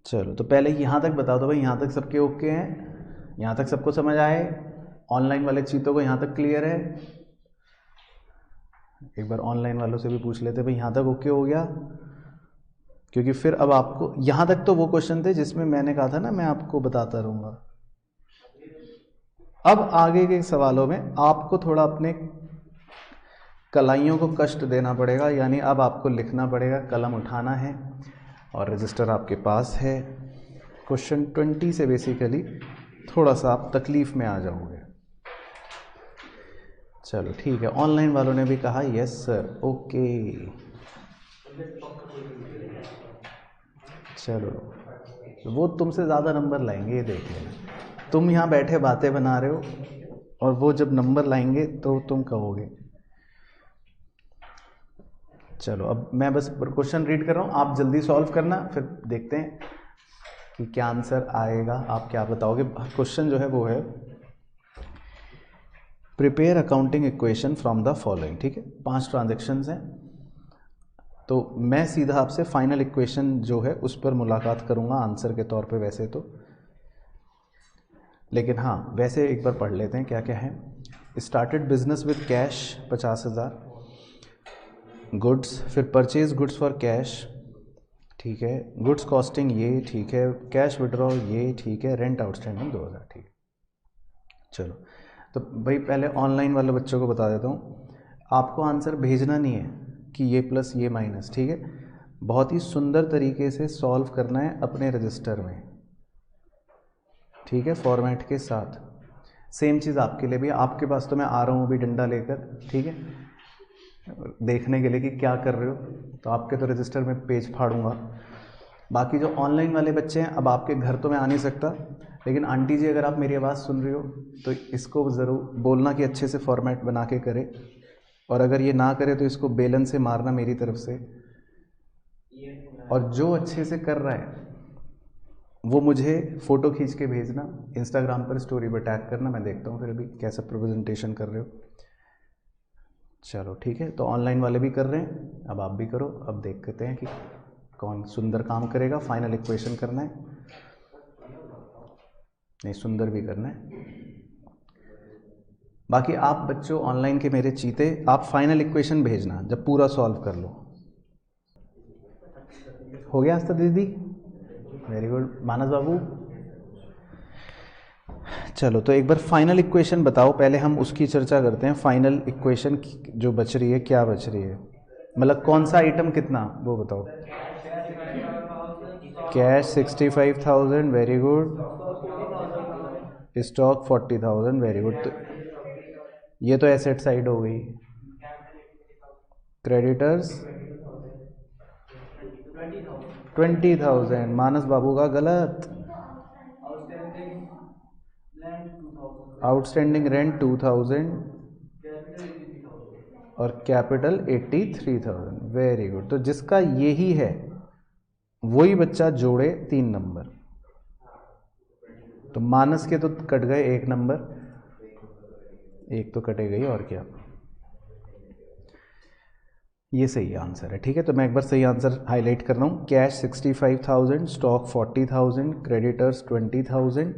चलो तो पहले यहाँ तक बता दो भाई, यहाँ तक सबके ओके हैं? यहाँ तक सबको समझ आए? ऑनलाइन वाले चीतों को यहाँ तक क्लियर है? एक बार ऑनलाइन वालों से भी पूछ लेते भाई, यहाँ तक ओके हो गया? क्योंकि फिर अब आपको यहाँ तक तो वो क्वेश्चन थे जिसमें मैंने कहा था ना मैं आपको बताता रहूँगा। अब आगे के सवालों में आपको थोड़ा अपने कलाइयों को कष्ट देना पड़ेगा, यानी अब आपको लिखना पड़ेगा, कलम उठाना है और रजिस्टर आपके पास है। क्वेश्चन 20 से बेसिकली थोड़ा सा आप तकलीफ में आ जाओगे। चलो ठीक है, ऑनलाइन वालों ने भी कहा यस सर, ओके। चलो वो तुमसे ज़्यादा नंबर लाएंगे, ये देख लेना। तुम यहाँ बैठे बातें बना रहे हो और वो जब नंबर लाएंगे तो तुम कहोगे। चलो अब मैं बस क्वेश्चन रीड कर रहा हूँ, आप जल्दी सॉल्व करना, फिर देखते हैं कि क्या आंसर आएगा, आप क्या बताओगे। क्वेश्चन जो है वो है prepare accounting equation from the following. ठीक है, 5 ट्रांजेक्शन्स हैं, तो मैं सीधा आपसे फाइनल इक्वेशन जो है उस पर मुलाकात करूँगा आंसर के तौर पे वैसे तो, लेकिन हाँ वैसे एक बार पढ़ लेते हैं क्या क्या है। Started business with cash 50,000, goods, फिर परचेज गुड्स फॉर कैश, ठीक है, गुड्स कॉस्टिंग ये ठीक है, कैश विड्रॉल ये ठीक है, रेंट आउटस्टैंडिंग 2,000, ठीक है। चलो तो भाई पहले ऑनलाइन वाले बच्चों को बता देता हूँ, आपको आंसर भेजना नहीं है कि ये प्लस ये माइनस, ठीक है, बहुत ही सुंदर तरीके से सॉल्व करना है अपने रजिस्टर में, ठीक है, फॉर्मेट के साथ। सेम चीज़ आपके लिए भी, आपके पास तो मैं आ रहा हूँ अभी डंडा लेकर, ठीक है, देखने के लिए कि क्या कर रहे हो, तो आपके तो रजिस्टर में पेज फाड़ूंगा। बाकी जो ऑनलाइन वाले बच्चे हैं, अब आपके घर तो मैं आ नहीं सकता, लेकिन आंटी जी अगर आप मेरी आवाज़ सुन रही हो तो इसको ज़रूर बोलना कि अच्छे से फॉर्मेट बना के करे, और अगर ये ना करे तो इसको बेलन से मारना मेरी तरफ से। और जो अच्छे से कर रहा है वो मुझे फ़ोटो खींच के भेजना, इंस्टाग्राम पर स्टोरी पर टैग करना, मैं देखता हूँ फिर भी कैसा प्रेजेंटेशन कर रहे हो। चलो ठीक है, तो ऑनलाइन वाले भी कर रहे हैं, अब आप भी करो। अब देखते हैं कि कौन सुंदर काम करेगा। फाइनल इक्वेशन करना है, नहीं सुंदर भी करना है। बाकी आप बच्चों ऑनलाइन के मेरे चीते, आप फाइनल इक्वेशन भेजना जब पूरा सॉल्व कर लो। हो गया आस्था दीदी? Very good. मानस बाबू, चलो तो एक बार फाइनल इक्वेशन बताओ, पहले हम उसकी चर्चा करते हैं। फाइनल इक्वेशन जो बच रही है, क्या बच रही है, मतलब कौन सा आइटम कितना, वो बताओ। Cash 65,000, very good. Stock 40,000, very good. तो ये तो एसेट साइड हो गई। क्रेडिटर्स 20,000, मानस बाबू का गलत। आउटस्टैंडिंग रेंट 2,000 और कैपिटल 83,000, वेरी गुड। तो जिसका यही है वही बच्चा जोड़े 3 नंबर। तो मानस के तो कट गए 1 नंबर, एक तो कटे गई, और क्या, ये सही आंसर है। ठीक है, तो मैं एक बार सही आंसर हाईलाइट कर रहा हूँ। Cash 65,000, stock 40,000, creditors 20,000,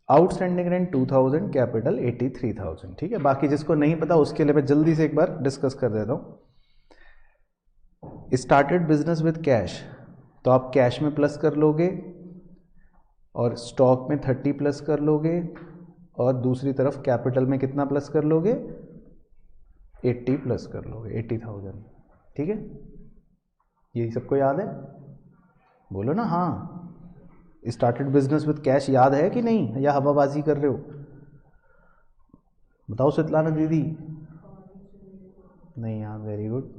outstanding rent 2,000, capital 83,000। ठीक है, बाकी जिसको नहीं पता उसके लिए मैं जल्दी से एक बार डिस्कस कर देता हूँ। स्टार्टेड बिजनेस विद कैश, तो आप कैश में प्लस कर लोगे और स्टॉक में 30 प्लस कर लोगे और दूसरी तरफ कैपिटल में कितना प्लस कर लोगे, 80 प्लस कर लोगे, 80,000। ठीक है, यही सबको याद है? बोलो ना हाँ। स्टार्टेड बिजनेस विद कैश याद है कि नहीं, या हवाबाजी कर रहे हो? बताओ स्वेतलाना दीदी। नहीं याद, वेरी गुड।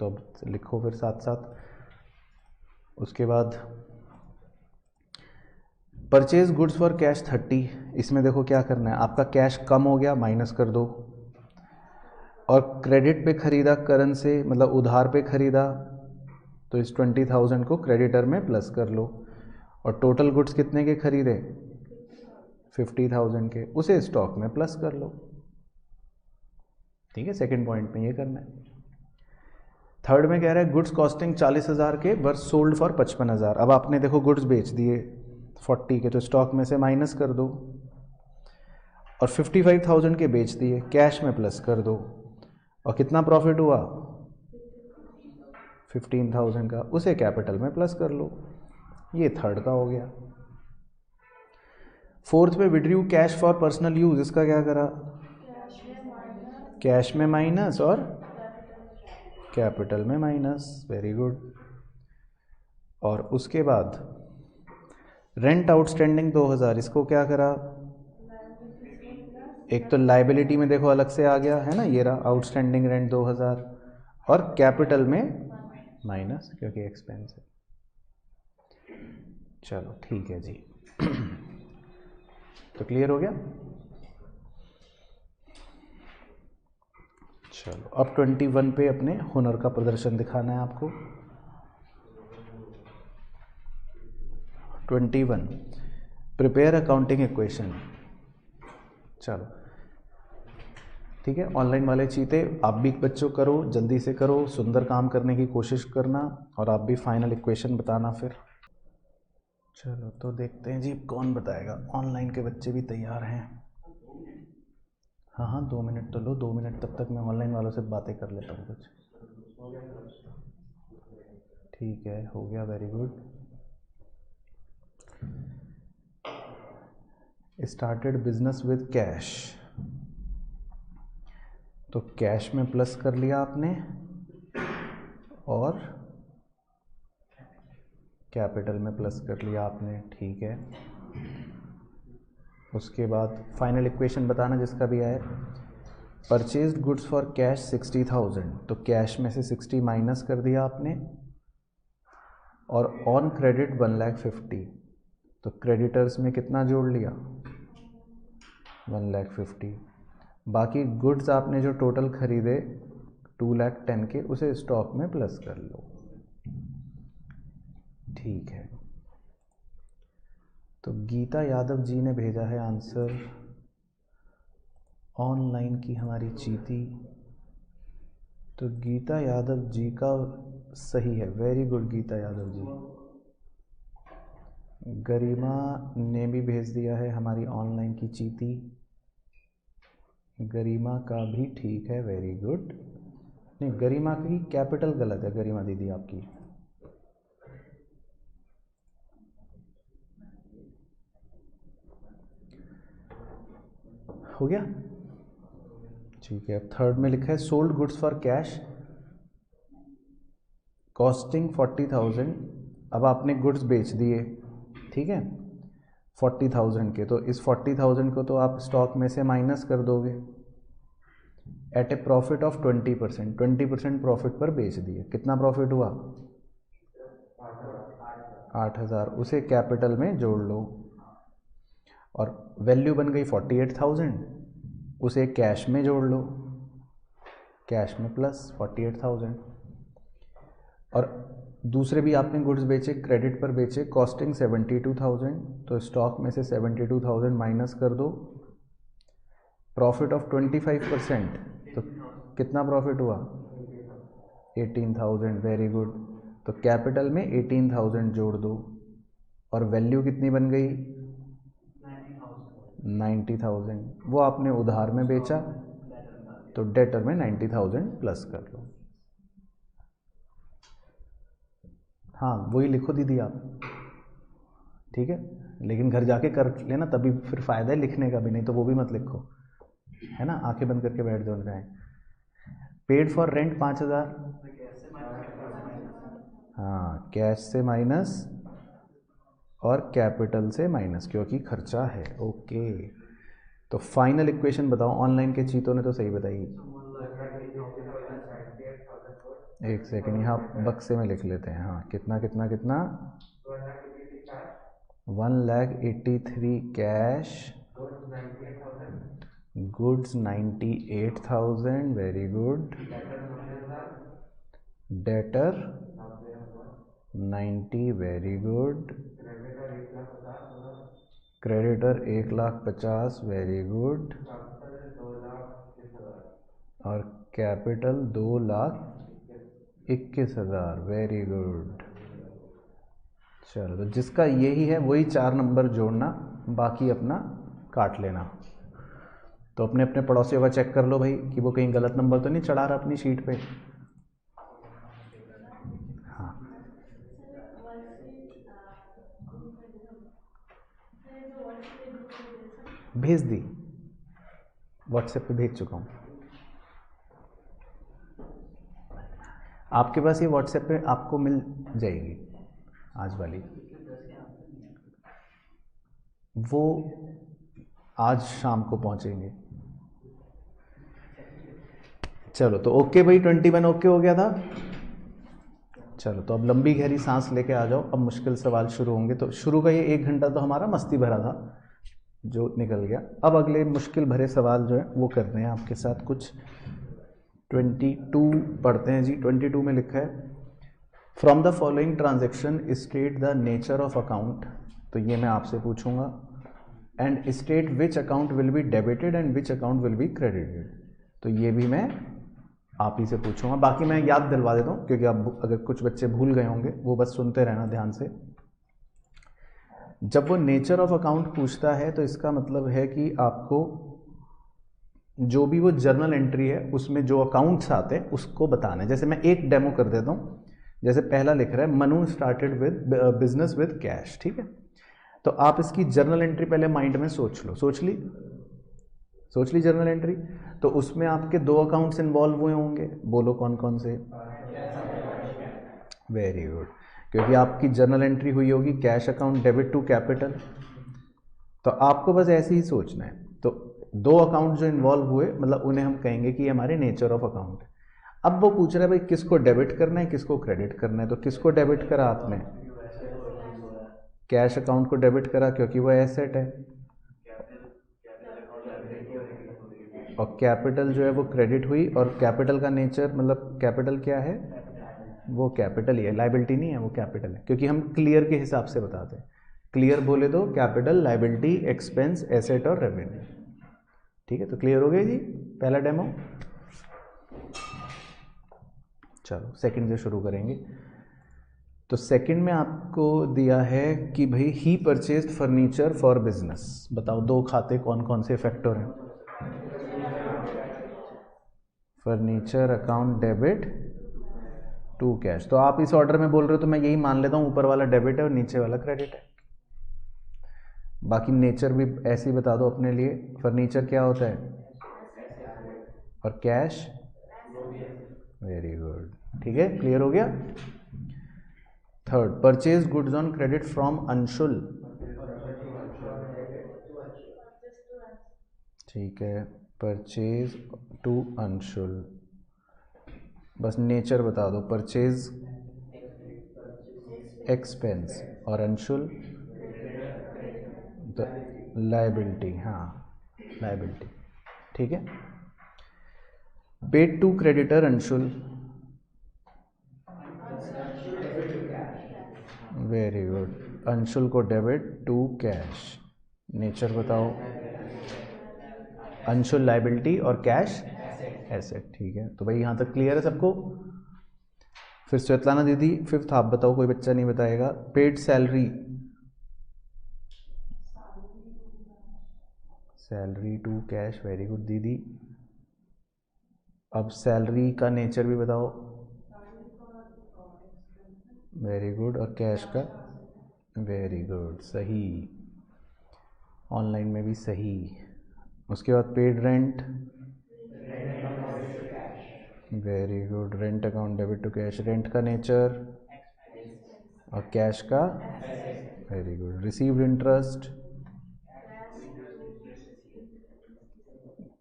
तो अब लिखो फिर साथ साथ। उसके बाद परचेज गुड्स फॉर कैश 30, इसमें देखो क्या करना है, आपका कैश कम हो गया, माइनस कर दो। और क्रेडिट पे खरीदा, करंट से मतलब उधार पे खरीदा, तो इस 20,000 को क्रेडिटर में प्लस कर लो। और टोटल गुड्स कितने के खरीदे, 50,000 के, उसे स्टॉक में प्लस कर लो। ठीक है, सेकंड पॉइंट में ये करना है। थर्ड में कह रहा है गुड्स कॉस्टिंग 40,000 के वर सोल्ड फॉर 55,000। अब आपने देखो गुड्स बेच दिए 40 के, तो स्टॉक में से माइनस कर दो। और 55,000 के बेच दिए, कैश में प्लस कर दो। और कितना प्रॉफिट हुआ, 15,000 का, उसे कैपिटल में प्लस कर लो। ये थर्ड का हो गया। फोर्थ में withdrew cash for personal use, इसका क्या करा, कैश में माइनस और कैपिटल में माइनस, वेरी गुड। और उसके बाद रेंट आउटस्टैंडिंग 2,000, इसको क्या करा, एक तो लाइबिलिटी में देखो अलग से आ गया है ना, ये रहा आउटस्टैंडिंग रेंट 2,000, और कैपिटल में माइनस क्योंकि एक्सपेंस है। चलो ठीक है जी। तो क्लियर हो गया। चलो अब 21 पे अपने हुनर का प्रदर्शन दिखाना है आपको। 21 प्रिपेयर अकाउंटिंग इक्वेशन। चलो ठीक है, ऑनलाइन वाले चीते आप भी बच्चों करो, जल्दी से करो, सुंदर काम करने की कोशिश करना, और आप भी फाइनल इक्वेशन बताना फिर। चलो तो देखते हैं जी कौन बताएगा। ऑनलाइन के बच्चे भी तैयार हैं? हाँ हाँ 2 मिनट तो लो, 2 मिनट तब तक मैं ऑनलाइन वालों से बातें कर लेता हूँ कुछ। ठीक है, हो गया, very good. Started business with cash, तो कैश में प्लस कर लिया आपने और कैपिटल में प्लस कर लिया आपने। ठीक है, उसके बाद फाइनल इक्वेशन बताना जिसका भी आए। परचेज्ड गुड्स फॉर कैश 60,000, तो कैश में से 60 माइनस कर दिया आपने, और ऑन क्रेडिट 1,50,000, तो क्रेडिटर्स में कितना जोड़ लिया, 1,50,000। बाकी गुड्स आपने जो टोटल खरीदे 2,10,000 के, उसे स्टॉक में प्लस कर लो। ठीक है, तो गीता यादव जी ने भेजा है आंसर, ऑनलाइन की हमारी चीती। तो गीता यादव जी का सही है, वेरी गुड गीता यादव जी। गरिमा ने भी भेज दिया है, हमारी ऑनलाइन की चीती, गरिमा का भी ठीक है, वेरी गुड। नहीं, गरिमा की कैपिटल गलत है, गरिमा दीदी आपकी। हो गया, ठीक है। अब थर्ड में लिखा है sold goods for cash costing 40,000। अब आपने गुड्स बेच दिए, ठीक है, 40,000 के, तो इस 40,000 को तो आप स्टॉक में से माइनस कर दोगे at a profit of 20%। 20% profit पर बेच दिए, कितना प्रॉफिट हुआ, 8,000, उसे कैपिटल में जोड़ लो। और वैल्यू बन गई 48,000, उसे कैश में जोड़ लो, कैश में प्लस 48,000। और दूसरे भी आपने गुड्स बेचे, क्रेडिट पर बेचे, कॉस्टिंग 72,000, तो स्टॉक में से 72,000 माइनस कर दो, प्रॉफिट ऑफ 25%, तो कितना प्रॉफिट हुआ, 18,000, वेरी गुड। तो कैपिटल में 18,000 जोड़ दो, और वैल्यू कितनी बन गई, 90,000। वो आपने उधार में बेचा, तो डेटर में 90,000 प्लस कर लो। हाँ वही लिखो दीदी आप, ठीक है, लेकिन घर जाके कर लेना, तभी फिर फ़ायदा है लिखने का भी, नहीं तो वो भी मत लिखो, है ना, आंखें बंद करके बैठ जाओ जाए। पेड फॉर रेंट 5,000, हाँ कैश से माइनस और कैपिटल से माइनस, क्योंकि खर्चा है। ओके, तो फाइनल इक्वेशन बताओ, ऑनलाइन के चीतों ने तो सही बताई। एक सेकेंड यहाँ बक्से में लिख लेते हैं, हाँ कितना कितना कितना, 1,83,000 cash, goods 98,000, very good, debtor 90, very good, creditor 1,50,000, very good, और कैपिटल 2,21,000, वेरी गुड। चलो, तो जिसका यही है वही 4 नंबर जोड़ना, बाकी अपना काट लेना। तो अपने अपने पड़ोसियों का चेक कर लो भाई कि वो कहीं गलत नंबर तो नहीं चढ़ा रहा अपनी शीट पे। हाँ भेज दी, व्हाट्सएप पे भेज चुका हूँ आपके पास, ये व्हाट्सएप पे आपको मिल जाएगी आज वाली, वो आज शाम को पहुंचेंगे। चलो तो ओके भाई, 21 ओके हो गया था। चलो तो अब लंबी गहरी सांस लेके आ जाओ, अब मुश्किल सवाल शुरू होंगे। तो शुरू का ये 1 घंटा तो हमारा मस्ती भरा था जो निकल गया, अब अगले मुश्किल भरे सवाल जो है वो करते हैं आपके साथ। कुछ 22 पढ़ते हैं जी। 22 में लिखा है, from the following transaction state the nature of account. तो ये मैं आपसे पूछूंगा, and state which account will be debited and which account will be credited. तो ये भी मैं आप ही से पूछूंगा, बाकी मैं याद दिलवा देता हूँ क्योंकि अब अगर कुछ बच्चे भूल गए होंगे, वो बस सुनते रहना ध्यान से। जब वो नेचर ऑफ अकाउंट पूछता है तो इसका मतलब है कि आपको जो भी वो जर्नल एंट्री है उसमें जो अकाउंट्स आते हैं उसको बताना है। जैसे मैं एक डेमो कर देता हूँ, जैसे पहला लिख रहा है Manu started with business with cash, ठीक है। तो आप इसकी जर्नल एंट्री पहले माइंड में सोच लो, सोच ली जर्नल एंट्री। तो उसमें आपके 2 अकाउंट्स इन्वॉल्व हुए होंगे, बोलो कौन कौन से। वेरी गुड, क्योंकि आपकी जर्नल एंट्री हुई होगी cash account debit to capital. तो आपको बस ऐसे ही सोचना है। तो 2 अकाउंट जो इन्वॉल्व हुए, मतलब उन्हें हम कहेंगे कि हमारे नेचर ऑफ अकाउंट है। अब वो पूछ रहा है भाई किसको डेबिट करना है किसको क्रेडिट करना है। तो किसको डेबिट करा आपने, कैश अकाउंट को डेबिट करा क्योंकि वो एसेट है, और कैपिटल जो है वो क्रेडिट हुई। और कैपिटल का नेचर मतलब कैपिटल क्या है, वो कैपिटल ही है, लाइबिलिटी नहीं है, वो कैपिटल है, क्योंकि हम क्लियर के हिसाब से बताते हैं। क्लियर बोले तो कैपिटल, लाइबिलिटी, एक्सपेंस, एसेट और रेवेन्यू, ठीक है। तो क्लियर हो गया जी पहला डेमो। चलो सेकंड से शुरू करेंगे। तो सेकंड में आपको दिया है कि भाई ही परचेज्ड फर्नीचर फॉर बिजनेस। बताओ 2 खाते कौन कौन से फैक्टर हैं। Furniture account debit to cash. तो आप इस ऑर्डर में बोल रहे हो तो मैं यही मान लेता हूँ, ऊपर वाला डेबिट है और नीचे वाला क्रेडिट है। बाकी नेचर भी ऐसे ही बता दो अपने लिए। फर्नीचर क्या होता है और कैश, वेरी गुड, ठीक है, क्लियर हो गया। Third, purchase goods on credit from Anshul, ठीक है, परचेज टू अंशुल। बस नेचर बता दो, परचेज एक्सपेंस और अंशुल लाइबिलिटी, हाँ लाइबिलिटी, ठीक है। Paid to creditor Anshul, very good, Anshul को डेबिट टू कैश। नेचर बताओ, अंशुल लाइबिलिटी और कैश एसेट, ठीक है। तो भाई यहाँ तक क्लियर है सबको। फिर स्वेतलाना दीदी फिफ्थ आप बताओ, कोई बच्चा नहीं बताएगा। Paid salary, salary to cash, very good दीदी। अब सैलरी का नेचर भी बताओ, वेरी गुड, और कैश का वेरी गुड, सही, ऑनलाइन में भी सही। उसके बाद paid rent, very good, rent account debit to cash, rent का नेचर और कैश का, वेरी गुड। रिसीव्ड इंटरेस्ट,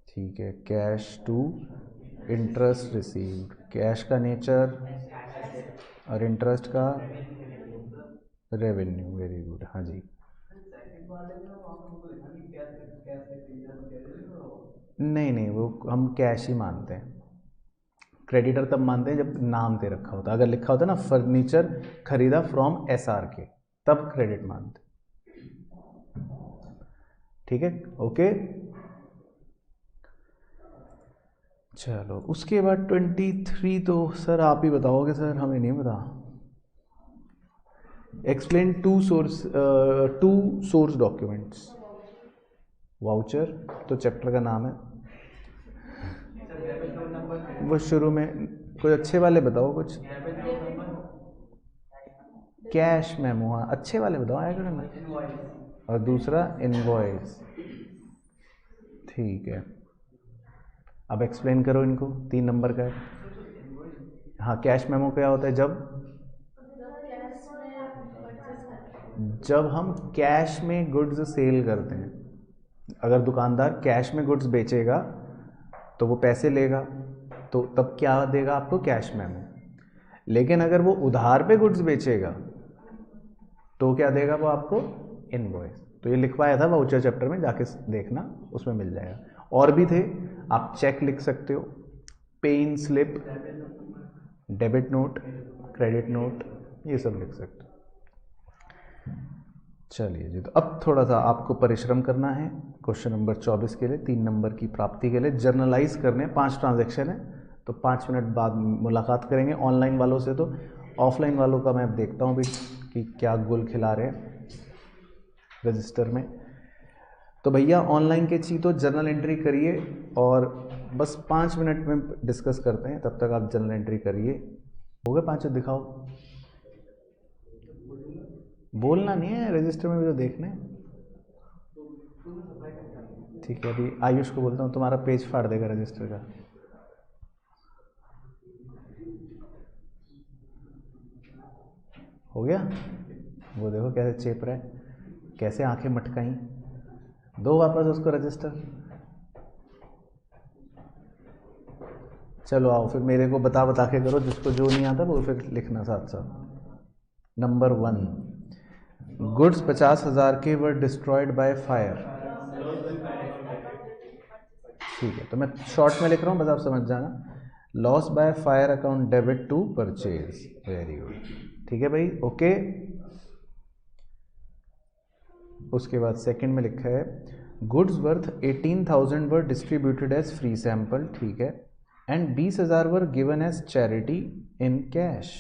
ठीक है, cash to interest received, cash का नेचर और इंटरेस्ट का रेवेन्यू, वेरी गुड। हाँ जी, नहीं नहीं, वो हम कैश ही मानते हैं। क्रेडिटर तब मानते हैं जब नाम दे रखा होता है, अगर लिखा होता है ना फर्नीचर खरीदा फ्रॉम SRK, तब क्रेडिट मानते। ठीक है, ओके। चलो उसके बाद 23 तो सर आप ही बताओगे सर, हमें नहीं पता। Explain to source documents. Voucher तो चैप्टर का नाम है, वो शुरू में कोई अच्छे वाले बताओ कुछ। कैश मेमो, हाँ अच्छे वाले बताओ आएगा ना। और दूसरा इनवॉइस, ठीक है। अब एक्सप्लेन करो इनको, 3 नंबर का है। हाँ, कैश मेमो क्या होता है? जब हम कैश में गुड्स सेल करते हैं, अगर दुकानदार कैश में गुड्स बेचेगा तो वो पैसे लेगा, तो तब क्या देगा आपको? Cash memo. लेकिन अगर वो उधार पे गुड्स बेचेगा तो क्या देगा वो आपको? इनवॉइस। तो ये लिखवाया था वाउचर चैप्टर में, जाके देखना, उसमें मिल जाएगा। और भी थे, आप चेक लिख सकते हो, pay in slip, debit note, credit note, ये सब लिख सकते हो। चलिए जी, तो अब थोड़ा सा आपको परिश्रम करना है क्वेश्चन नंबर 24 के लिए, 3 नंबर की प्राप्ति के लिए। जर्नलाइज करने 5 ट्रांजैक्शन है, तो 5 मिनट बाद मुलाकात करेंगे ऑनलाइन वालों से। तो ऑफलाइन वालों का मैं अब देखता हूँ भी कि क्या गोल खिला रहे हैं रजिस्टर में। तो भैया ऑनलाइन के चाहिए तो जर्नल एंट्री करिए, और बस 5 मिनट में डिस्कस करते हैं, तब तक आप जर्नल एंट्री करिए। हो गए 5? दिखाओ, बोलना नहीं है, रजिस्टर में भी तो देखना है। ठीक है, अभी आयुष को बोलता हूँ, तुम्हारा पेज फाड़ देगा रजिस्टर का। हो गया? वो देखो कैसे चेप रहा है, कैसे आंखें मटकाई। दो वापस उसको रजिस्टर। चलो आओ फिर, मेरे को बता बता के करो, जिसको जो नहीं आता वो फिर लिखना साथ साथ। नंबर 1, गुड्स 50,000 के वर डिस्ट्रॉयड बाय फायर। ठीक है, तो मैं शॉर्ट में लिख रहा हूँ, बस आप समझ जाना। Loss by fire account debit to purchase, very good. ठीक है भाई, ओके। उसके बाद सेकंड में लिखा है goods worth 18,000 were distributed as free sample, ठीक है, and 20,000 were given as charity in cash.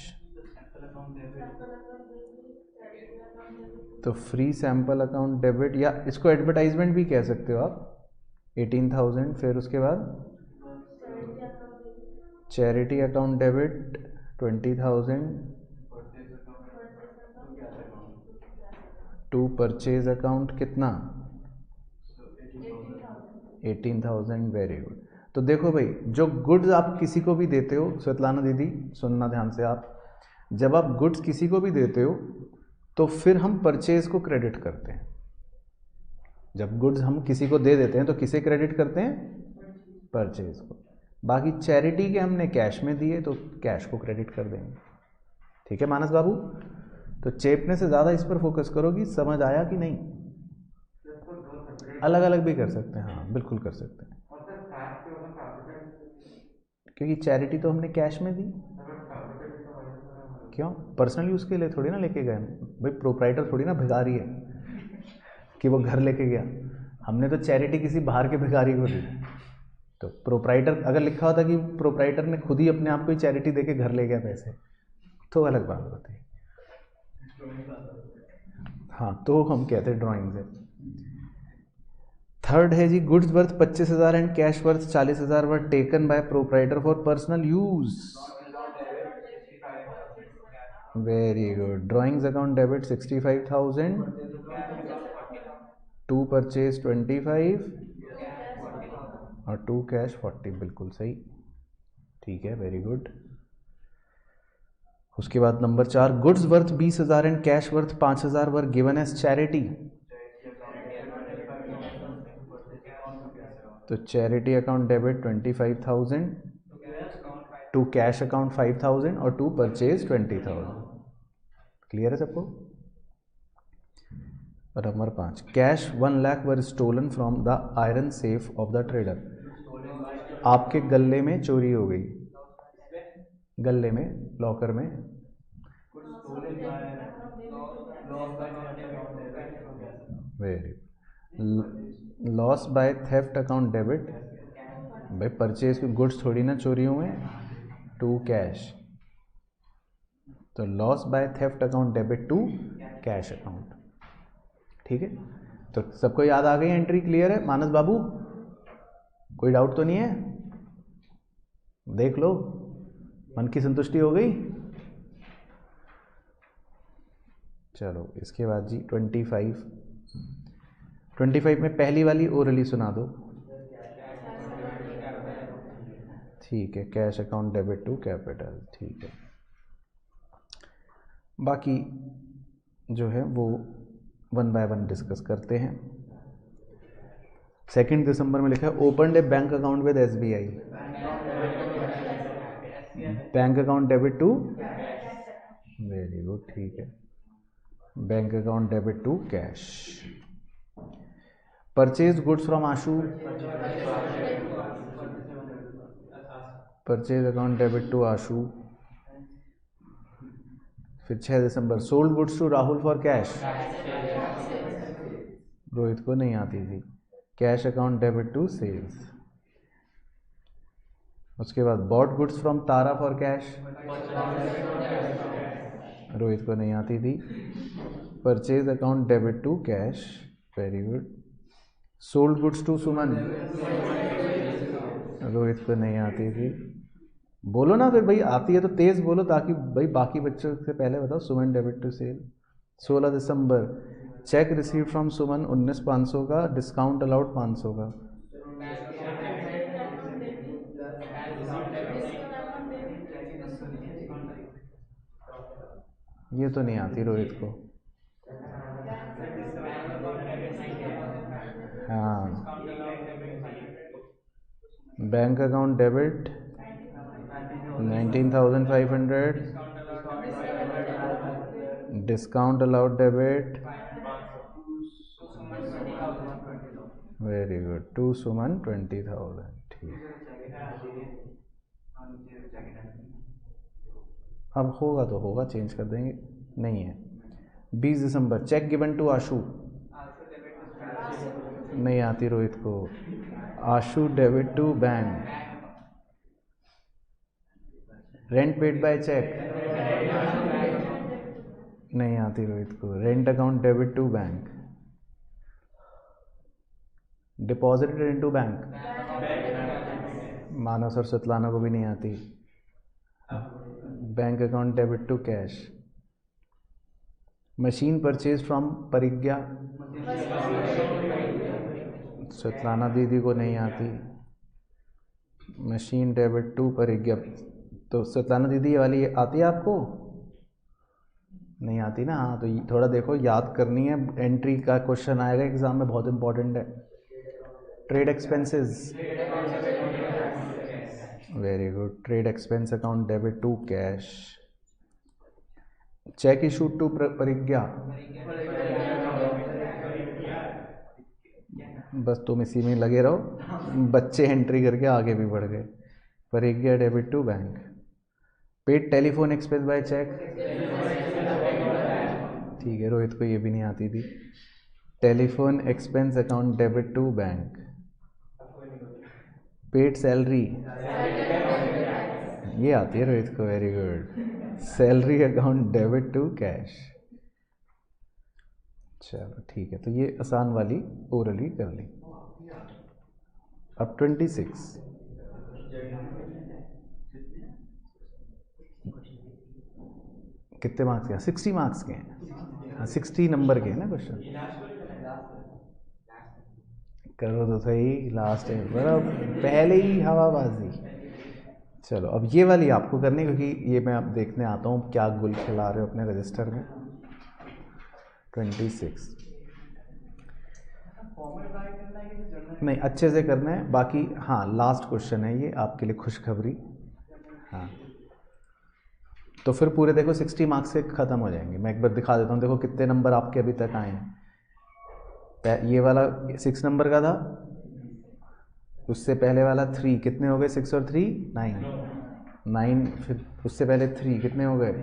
तो फ्री सैंपल अकाउंट डेबिट, या इसको एडवर्टाइजमेंट भी कह सकते हो आप। 18,000, फिर उसके बाद charity account debit 20,000 to purchase account कितना? 18,000, वेरी गुड। तो देखो भाई, जो गुड्स आप किसी को भी देते हो, स्वेतलाना दीदी सुनना ध्यान से आप, जब आप गुड्स किसी को भी देते हो तो फिर हम परचेज को क्रेडिट करते हैं। जब गुड्स हम किसी को दे देते हैं तो किसे क्रेडिट करते हैं? परचेज को। बाकी चैरिटी के हमने कैश में दिए तो कैश को क्रेडिट कर देंगे। ठीक है मानस बाबू, तो चेपने से ज़्यादा इस पर फोकस करो कि समझ आया कि नहीं। अलग अलग भी कर सकते हैं, हाँ बिल्कुल कर सकते हैं, क्योंकि चैरिटी तो हमने कैश में दी। क्यों? पर्सनल यूज़ के लिए थोड़ी ना लेके गए भाई, प्रोप्राइटर थोड़ी ना भिखारी है कि वो घर लेके गया। हमने तो चैरिटी किसी बाहर के भिखारी को दी। तो प्रोप्राइटर, अगर लिखा होता कि प्रोप्राइटर ने खुद ही अपने आप को ही चैरिटी देके घर ले गया पैसे, तो अलग बात होती है। हाँ, तो हम कहते हैं ड्राइंग से। थर्ड है जी, goods worth 25,000 and cash worth 40,000 were taken by proprietor for personal use. Very good. Drawings account debit 65,000, to purchase 25 और टू कैश 40. बिल्कुल सही. ठीक है, वेरी गुड. उसके बाद number 4, goods worth 20,000 and cash worth 5,000 were given as charity. तो charity account debit 25,000, to cash account 5,000 और to purchase 20,000. Clear है सबको? और number 5, cash 1 lakh were stolen from the iron safe of the trader. आपके गले में चोरी हो गई, गले में, लॉकर में. Very. Loss by theft account debit. भाई परचेज के गुड्स थोड़ी ना चोरी हुए. To cash. तो loss by theft account debit to cash account. ठीक है, तो सबको याद आ गई एंट्री? क्लियर है मानस बाबू? कोई डाउट तो नहीं है? देख लो, मन की संतुष्टि हो गई. चलो इसके बाद जी 25 में पहली वाली ओरली सुना दो. ठीक है, cash account debit to capital. ठीक है, बाकी जो है वो 1 बाय 1 डिस्कस करते हैं. 2 दिसंबर में लिखा है open a bank account with SBI. Bank account debit to. Very good. ठीक है, bank account debit to cash. Purchase goods from Ashu. Purchase account debit to Ashu. फिर 6 December sold goods to Rahul for cash. Rohit को नहीं आती थी. Cash account debit to sales. उसके बाद bought goods from Tara for cash. Rohit को नहीं आती थी. Purchase account debit to cash. Very good. Sold goods to सुमन. रोहित को नहीं आती थी. बोलो ना फिर भाई, आती है तो तेज बोलो ताकि भाई बाकी बच्चों से पहले बताओ. Suman debit to sale. 16 December cheque receive from Suman 19,500 का, डिस्काउंट अलाउड 500 का. ये तो नहीं आती रोहित को. हाँ, bank account debit 19,500, discount allowed debit. Very good. To Suman 20,000. ठीक. अब होगा तो होगा, चेंज कर देंगे. नहीं है. 20 December cheque given to Ashu. नहीं आती रोहित को. Ashu debit to bank. Rent paid by cheque. नहीं आती रोहित को. Rent account debit to bank. Deposited into bank. Manas और सतलाना को भी नहीं आती. Bank account debit to cash. Machine purchase from Parigya. Satlana दीदी को नहीं आती. Machine debit to Parigya. तो सतलाना दीदी ये वाली आती है आपको? नहीं आती ना. हाँ, तो थोड़ा देखो, याद करनी है. एंट्री का क्वेश्चन आएगा एग्जाम में, बहुत इंपॉर्टेंट है. Trade expenses. Very good. Trade expense account debit to cash. Cheque issued to Parigya. बस तुम इसी में लगे रहो, बच्चे एंट्री करके आगे भी बढ़ गए. Parigya debit to bank. Paid telephone expense by cheque. ठीक है, रोहित को ये भी नहीं आती थी. Telephone expense account debit to bank. Paid salary. ये आती है रोहित को. Very good. Salary account debit to cash. चलो ठीक है, तो ये आसान वाली ओरली कर ली. अब 26. कितने मार्क्स के हैं? 60 मार्क्स के हैं। हाँ 60 नंबर के हैं ना क्वेश्चन। करो तो सही, लास्ट है बड़ा पहले ही हवाबाजी। चलो अब ये वाली आपको करनी, क्योंकि ये मैं अब देखने आता हूँ क्या गुल खिला रहे हो अपने रजिस्टर में। 26 नहीं अच्छे से करना है बाकी। हाँ लास्ट क्वेश्चन है ये आपके लिए खुशखबरी। हाँ तो फिर पूरे देखो 60 मार्क्स से ख़त्म हो जाएंगे। मैं एक बार दिखा देता हूँ, देखो कितने नंबर आपके अभी तक आए हैं। ये वाला 6 नंबर का था, उससे पहले वाला 3, कितने हो गए? 6 और 3 9, फिर उससे पहले 3 कितने हो गए?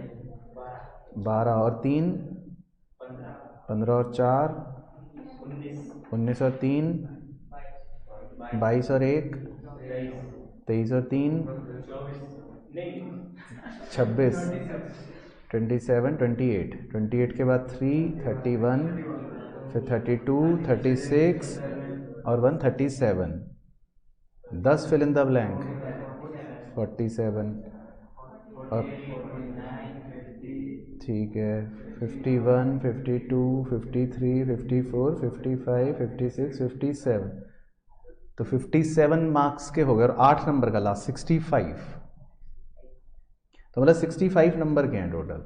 12 और 3 15 और 4 19 और 3 22 और 1 23 और 3 26 27 28 के बाद 3 31 फिर 32 36 और 1 37 10 फिल इन द ब्लैंक 47 और ठीक है 51 52 53 54 55 56 57 तो 57 मार्क्स के हो गए और 8 नंबर का लास्ट 65, तो मतलब 65 नंबर के हैं टोटल।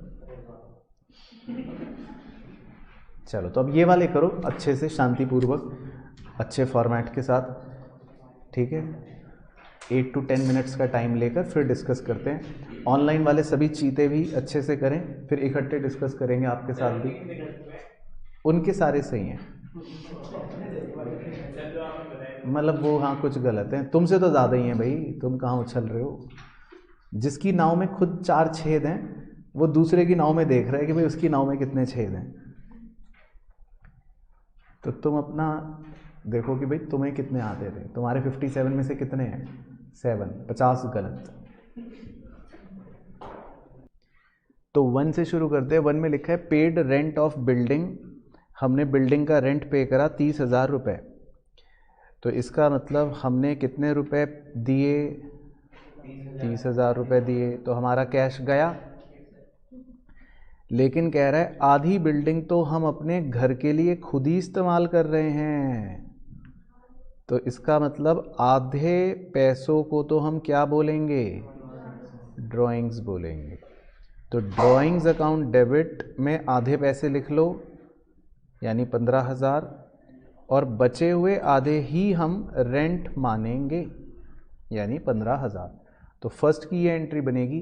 चलो तो अब ये वाले करो अच्छे से शांतिपूर्वक अच्छे फॉर्मेट के साथ, ठीक है। 8 to 10 मिनट्स का टाइम लेकर फिर डिस्कस करते हैं। ऑनलाइन वाले सभी चीज़ें भी अच्छे से करें, फिर इकट्ठे डिस्कस करेंगे आपके साथ भी। उनके सारे सही हैं, मतलब वो हाँ कुछ गलत हैं, तुमसे तो ज़्यादा ही हैं भाई, तुम कहाँ उछल रहे हो। जिसकी नाव में खुद 4 छेद हैं वो दूसरे की नाव में देख रहा है कि भाई उसकी नाव में कितने छेद हैं। तो तुम अपना देखो कि भाई तुम्हें कितने आते थे, तुम्हारे 57 में से कितने हैं? 7, 50 गलत। तो 1 से शुरू करते हैं। 1 में लिखा है पेड रेंट ऑफ बिल्डिंग, हमने बिल्डिंग का रेंट पे करा 30,000 रुपये। तो इसका मतलब हमने कितने रुपए दिए? 30,000 रुपये दिए, तो हमारा कैश गया। लेकिन कह रहा है आधी बिल्डिंग तो हम अपने घर के लिए खुद ही इस्तेमाल कर रहे हैं, तो इसका मतलब आधे पैसों को तो हम क्या बोलेंगे? ड्राइंग्स बोलेंगे। तो ड्राइंग्स अकाउंट डेबिट में आधे पैसे लिख लो, यानी 15,000, और बचे हुए आधे ही हम रेंट मानेंगे, यानी 15,000। तो फर्स्ट की ये एंट्री बनेगी।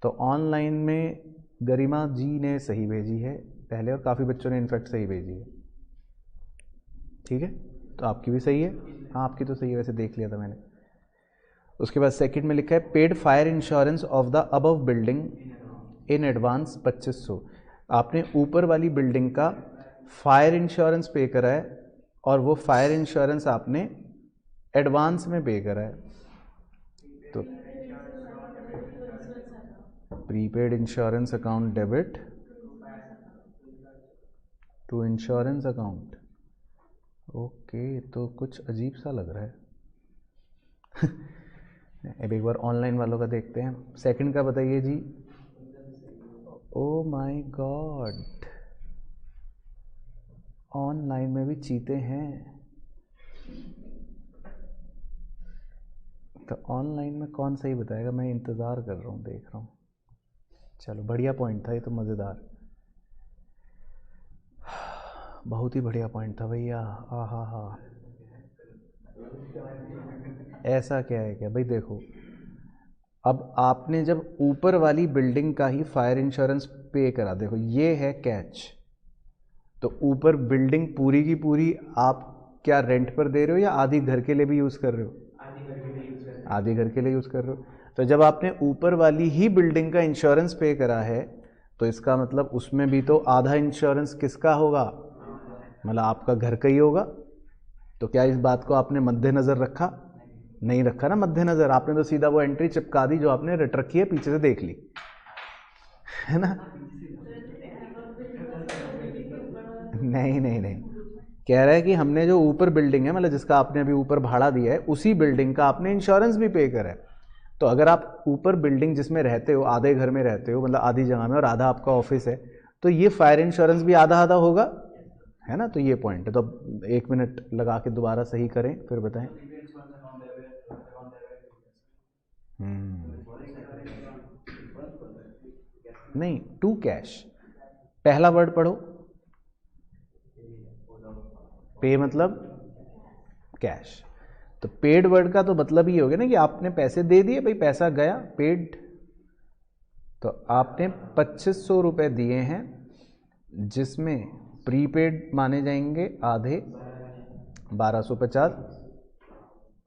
तो ऑनलाइन में गरिमा जी ने सही भेजी है पहले, और काफ़ी बच्चों ने इनफैक्ट सही भेजी है, ठीक है। तो आपकी भी सही है, हाँ आपकी तो सही है, वैसे देख लिया था मैंने। उसके बाद सेकंड में लिखा है paid fire insurance of the above building in advance 2500। आपने ऊपर वाली बिल्डिंग का फायर इंश्योरेंस पे करा है, और वो फायर इंश्योरेंस आपने एडवांस में पे करा है। तो prepaid insurance account debit to insurance account. Okay, तो कुछ अजीब सा लग रहा है। अब एक बार ऑनलाइन वालों का देखते हैं। सेकंड का बताइए जी। ओ माय गॉड, ऑनलाइन में भी चीते हैं। तो ऑनलाइन में कौन सही बताएगा? मैं इंतज़ार कर रहा हूँ, देख रहा हूँ। चलो बढ़िया पॉइंट था ये तो, मज़ेदार, बहुत ही बढ़िया पॉइंट था भैया। हा। ऐसा क्या है क्या भाई? देखो अब आपने जब ऊपर वाली बिल्डिंग का ही फायर इंश्योरेंस पे करा, देखो ये है कैच। तो ऊपर बिल्डिंग पूरी की पूरी आप क्या रेंट पर दे रहे हो या आधी घर के लिए भी यूज़ कर रहे हो? आधी घर के लिए यूज़ कर रहे हो। तो जब आपने ऊपर वाली ही बिल्डिंग का इंश्योरेंस पे करा है, तो इसका मतलब उसमें भी तो आधा इंश्योरेंस किसका होगा? मतलब आपका घर का ही होगा। तो क्या इस बात को आपने मद्देनज़र रखा? नहीं रखा ना मद्देनज़र, आपने तो सीधा वो एंट्री चिपका दी जो आपने रट रखी है, पीछे से देख ली, है ना। नहीं, कह रहा है कि हमने जो ऊपर बिल्डिंग है, मतलब जिसका आपने अभी ऊपर भाड़ा दिया है, उसी बिल्डिंग का आपने इंश्योरेंस भी पे करा है। तो अगर आप ऊपर बिल्डिंग जिसमें रहते हो, आधे घर में रहते हो, मतलब आधी जगह में, और आधा आपका ऑफिस है, तो ये फायर इंश्योरेंस भी आधा आधा होगा, है ना। तो ये पॉइंट है। तो अब 1 मिनट लगा के दोबारा सही करें, फिर बताएं। नहीं, टू कैश, पहला वर्ड पढ़ो। पे मतलब कैश। तो पेड वर्ड का तो मतलब ही हो गया ना कि आपने पैसे दे दिए, भाई पैसा गया, पेड। तो आपने 2500 रुपये दिए हैं, जिसमें प्रीपेड माने जाएंगे आधे 1250,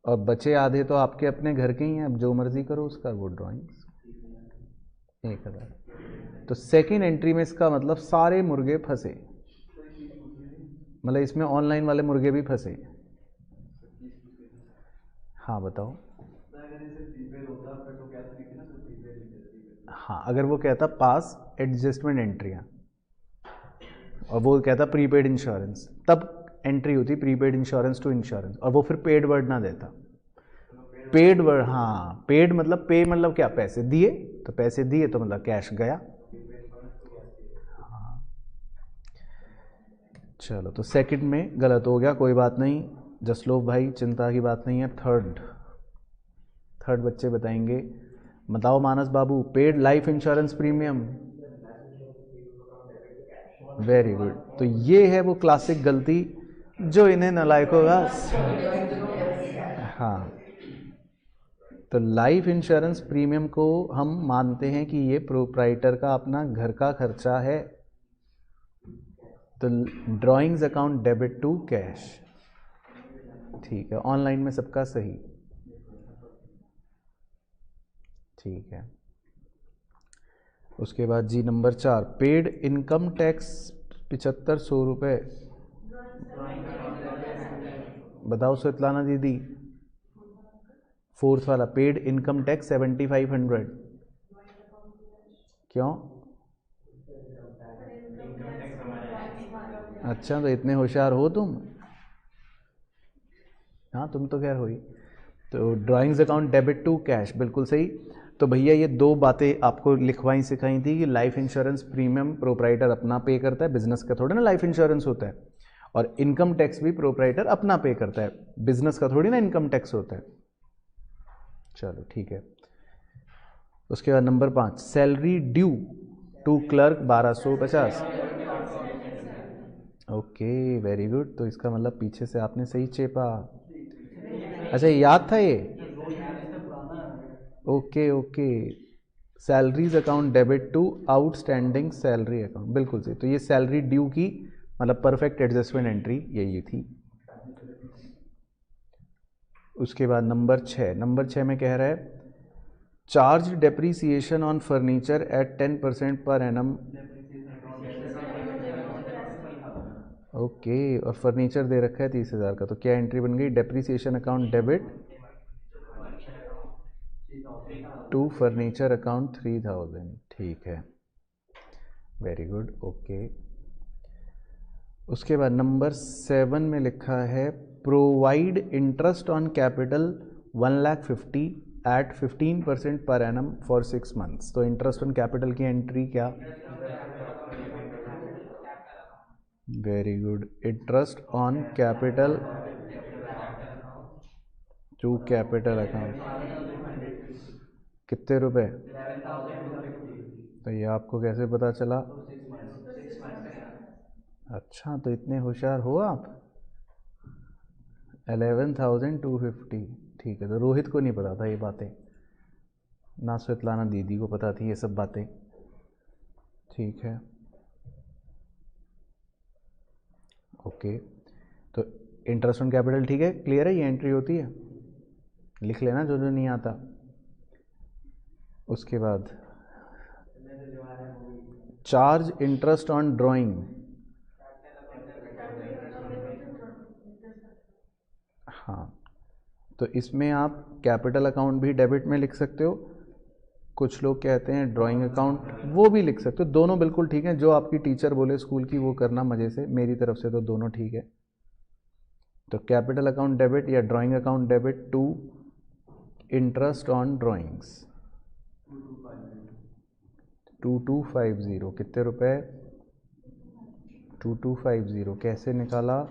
और बचे आधे तो आपके अपने घर के ही हैं, अब जो मर्जी करो उसका, वो ड्राइंग्स 1000। तो सेकेंड एंट्री में इसका मतलब सारे मुर्गे फंसे, मतलब इसमें ऑनलाइन वाले मुर्गे भी फंसे। हाँ बताओ। हाँ, अगर वो कहता पास एडजस्टमेंट एंट्रियाँ और वो कहता प्रीपेड इंश्योरेंस, तब एंट्री होती प्रीपेड इंश्योरेंस टू इंश्योरेंस, और वो फिर पेड वर्ड ना देता। पेड वर्ड, हाँ, पेड मतलब पे मतलब क्या, पैसे दिए, तो पैसे दिए तो मतलब कैश गया। हाँ, चलो, तो सेकंड में गलत हो गया, कोई बात नहीं जसलोक भाई, चिंता की बात नहीं है। थर्ड बच्चे बताएंगे। बताओ मानस बाबू, paid life insurance premium. Very good. तो ये है वो क्लासिक गलती जो इन्हें नालायकों का, हाँ, तो लाइफ इंश्योरेंस प्रीमियम को हम मानते हैं कि ये प्रोप्राइटर का अपना घर का खर्चा है। तो drawings account debit to cash, ठीक है, ऑनलाइन में सबका सही, ठीक है। उसके बाद जी नंबर 4, पेड इनकम टैक्स 7500 रुपये। बताओ स्वेतलाना दीदी, फोर्थ वाला, पेड इनकम टैक्स 7500, क्यों? अच्छा, तो इतने होशियार हो तुम? हाँ, तुम तो खैर हुई। तो drawings account debit to cash, बिल्कुल सही। तो भैया ये दो बातें आपको लिखवाई सिखाई थी कि लाइफ इंश्योरेंस प्रीमियम प्रोप्राइटर अपना पे करता है, बिजनेस का थोड़ी ना लाइफ इंश्योरेंस होता है, और इनकम टैक्स भी प्रोप्राइटर अपना पे करता है, बिजनेस का थोड़ी ना इनकम टैक्स होता है। चलो ठीक है। उसके बाद number 5, salary due to clerk 1250। Okay, very good. तो इसका मतलब पीछे से आपने सही चेपा। अच्छा, याद था ये? Okay okay, salaries account debit to outstanding salary account, बिल्कुल सही। तो ये सैलरी ड्यू की मतलब परफेक्ट एडजस्टमेंट एंट्री यही थी। उसके बाद नंबर 6 में कह रहा है charge depreciation on furniture at 10% पर एनम। ओके, और फर्नीचर दे रखा है 30,000 का, तो क्या एंट्री बन गई? Depreciation account debit to furniture account 3000, ठीक है, वेरी गुड, ओके। उसके बाद नंबर 7 में लिखा है provide interest on capital 1,50,000 at 15% पर एनम फॉर 6 मंथ्स। तो इंटरेस्ट ऑन कैपिटल की एंट्री क्या? Very good, interest on capital to capital account कितने रुपए? तो ये आपको कैसे पता चला? अच्छा, तो इतने होशियार हो आप। 11,250, ठीक है। तो रोहित को नहीं पता था ये बातें, ना स्वेतलाना दीदी को पता थी ये सब बातें, ठीक है, ओके। तो इंटरेस्ट ऑन कैपिटल, ठीक है, क्लियर है, ये एंट्री होती है, लिख लेना जो जो नहीं आता। उसके बाद चार्ज इंटरेस्ट ऑन ड्राइंग, हाँ, तो इसमें आप कैपिटल अकाउंट भी डेबिट में लिख सकते हो, कुछ लोग कहते हैं ड्राइंग अकाउंट वो भी लिख सकते हो, दोनों बिल्कुल ठीक है, जो आपकी टीचर बोले स्कूल की वो करना मज़े से, मेरी तरफ से तो दोनों ठीक है। तो कैपिटल अकाउंट डेबिट या drawing account debit to interest on drawings 2250 कितने रुपए? 2250 कैसे निकाला?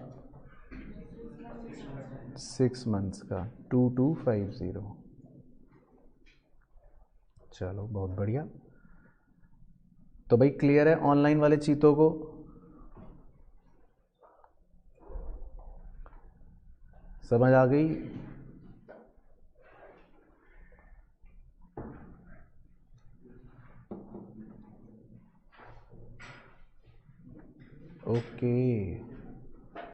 6 मंथ्स का 2250। चलो बहुत बढ़िया। तो भाई क्लियर है ऑनलाइन वाले चीतों को? समझ आ गई? ओके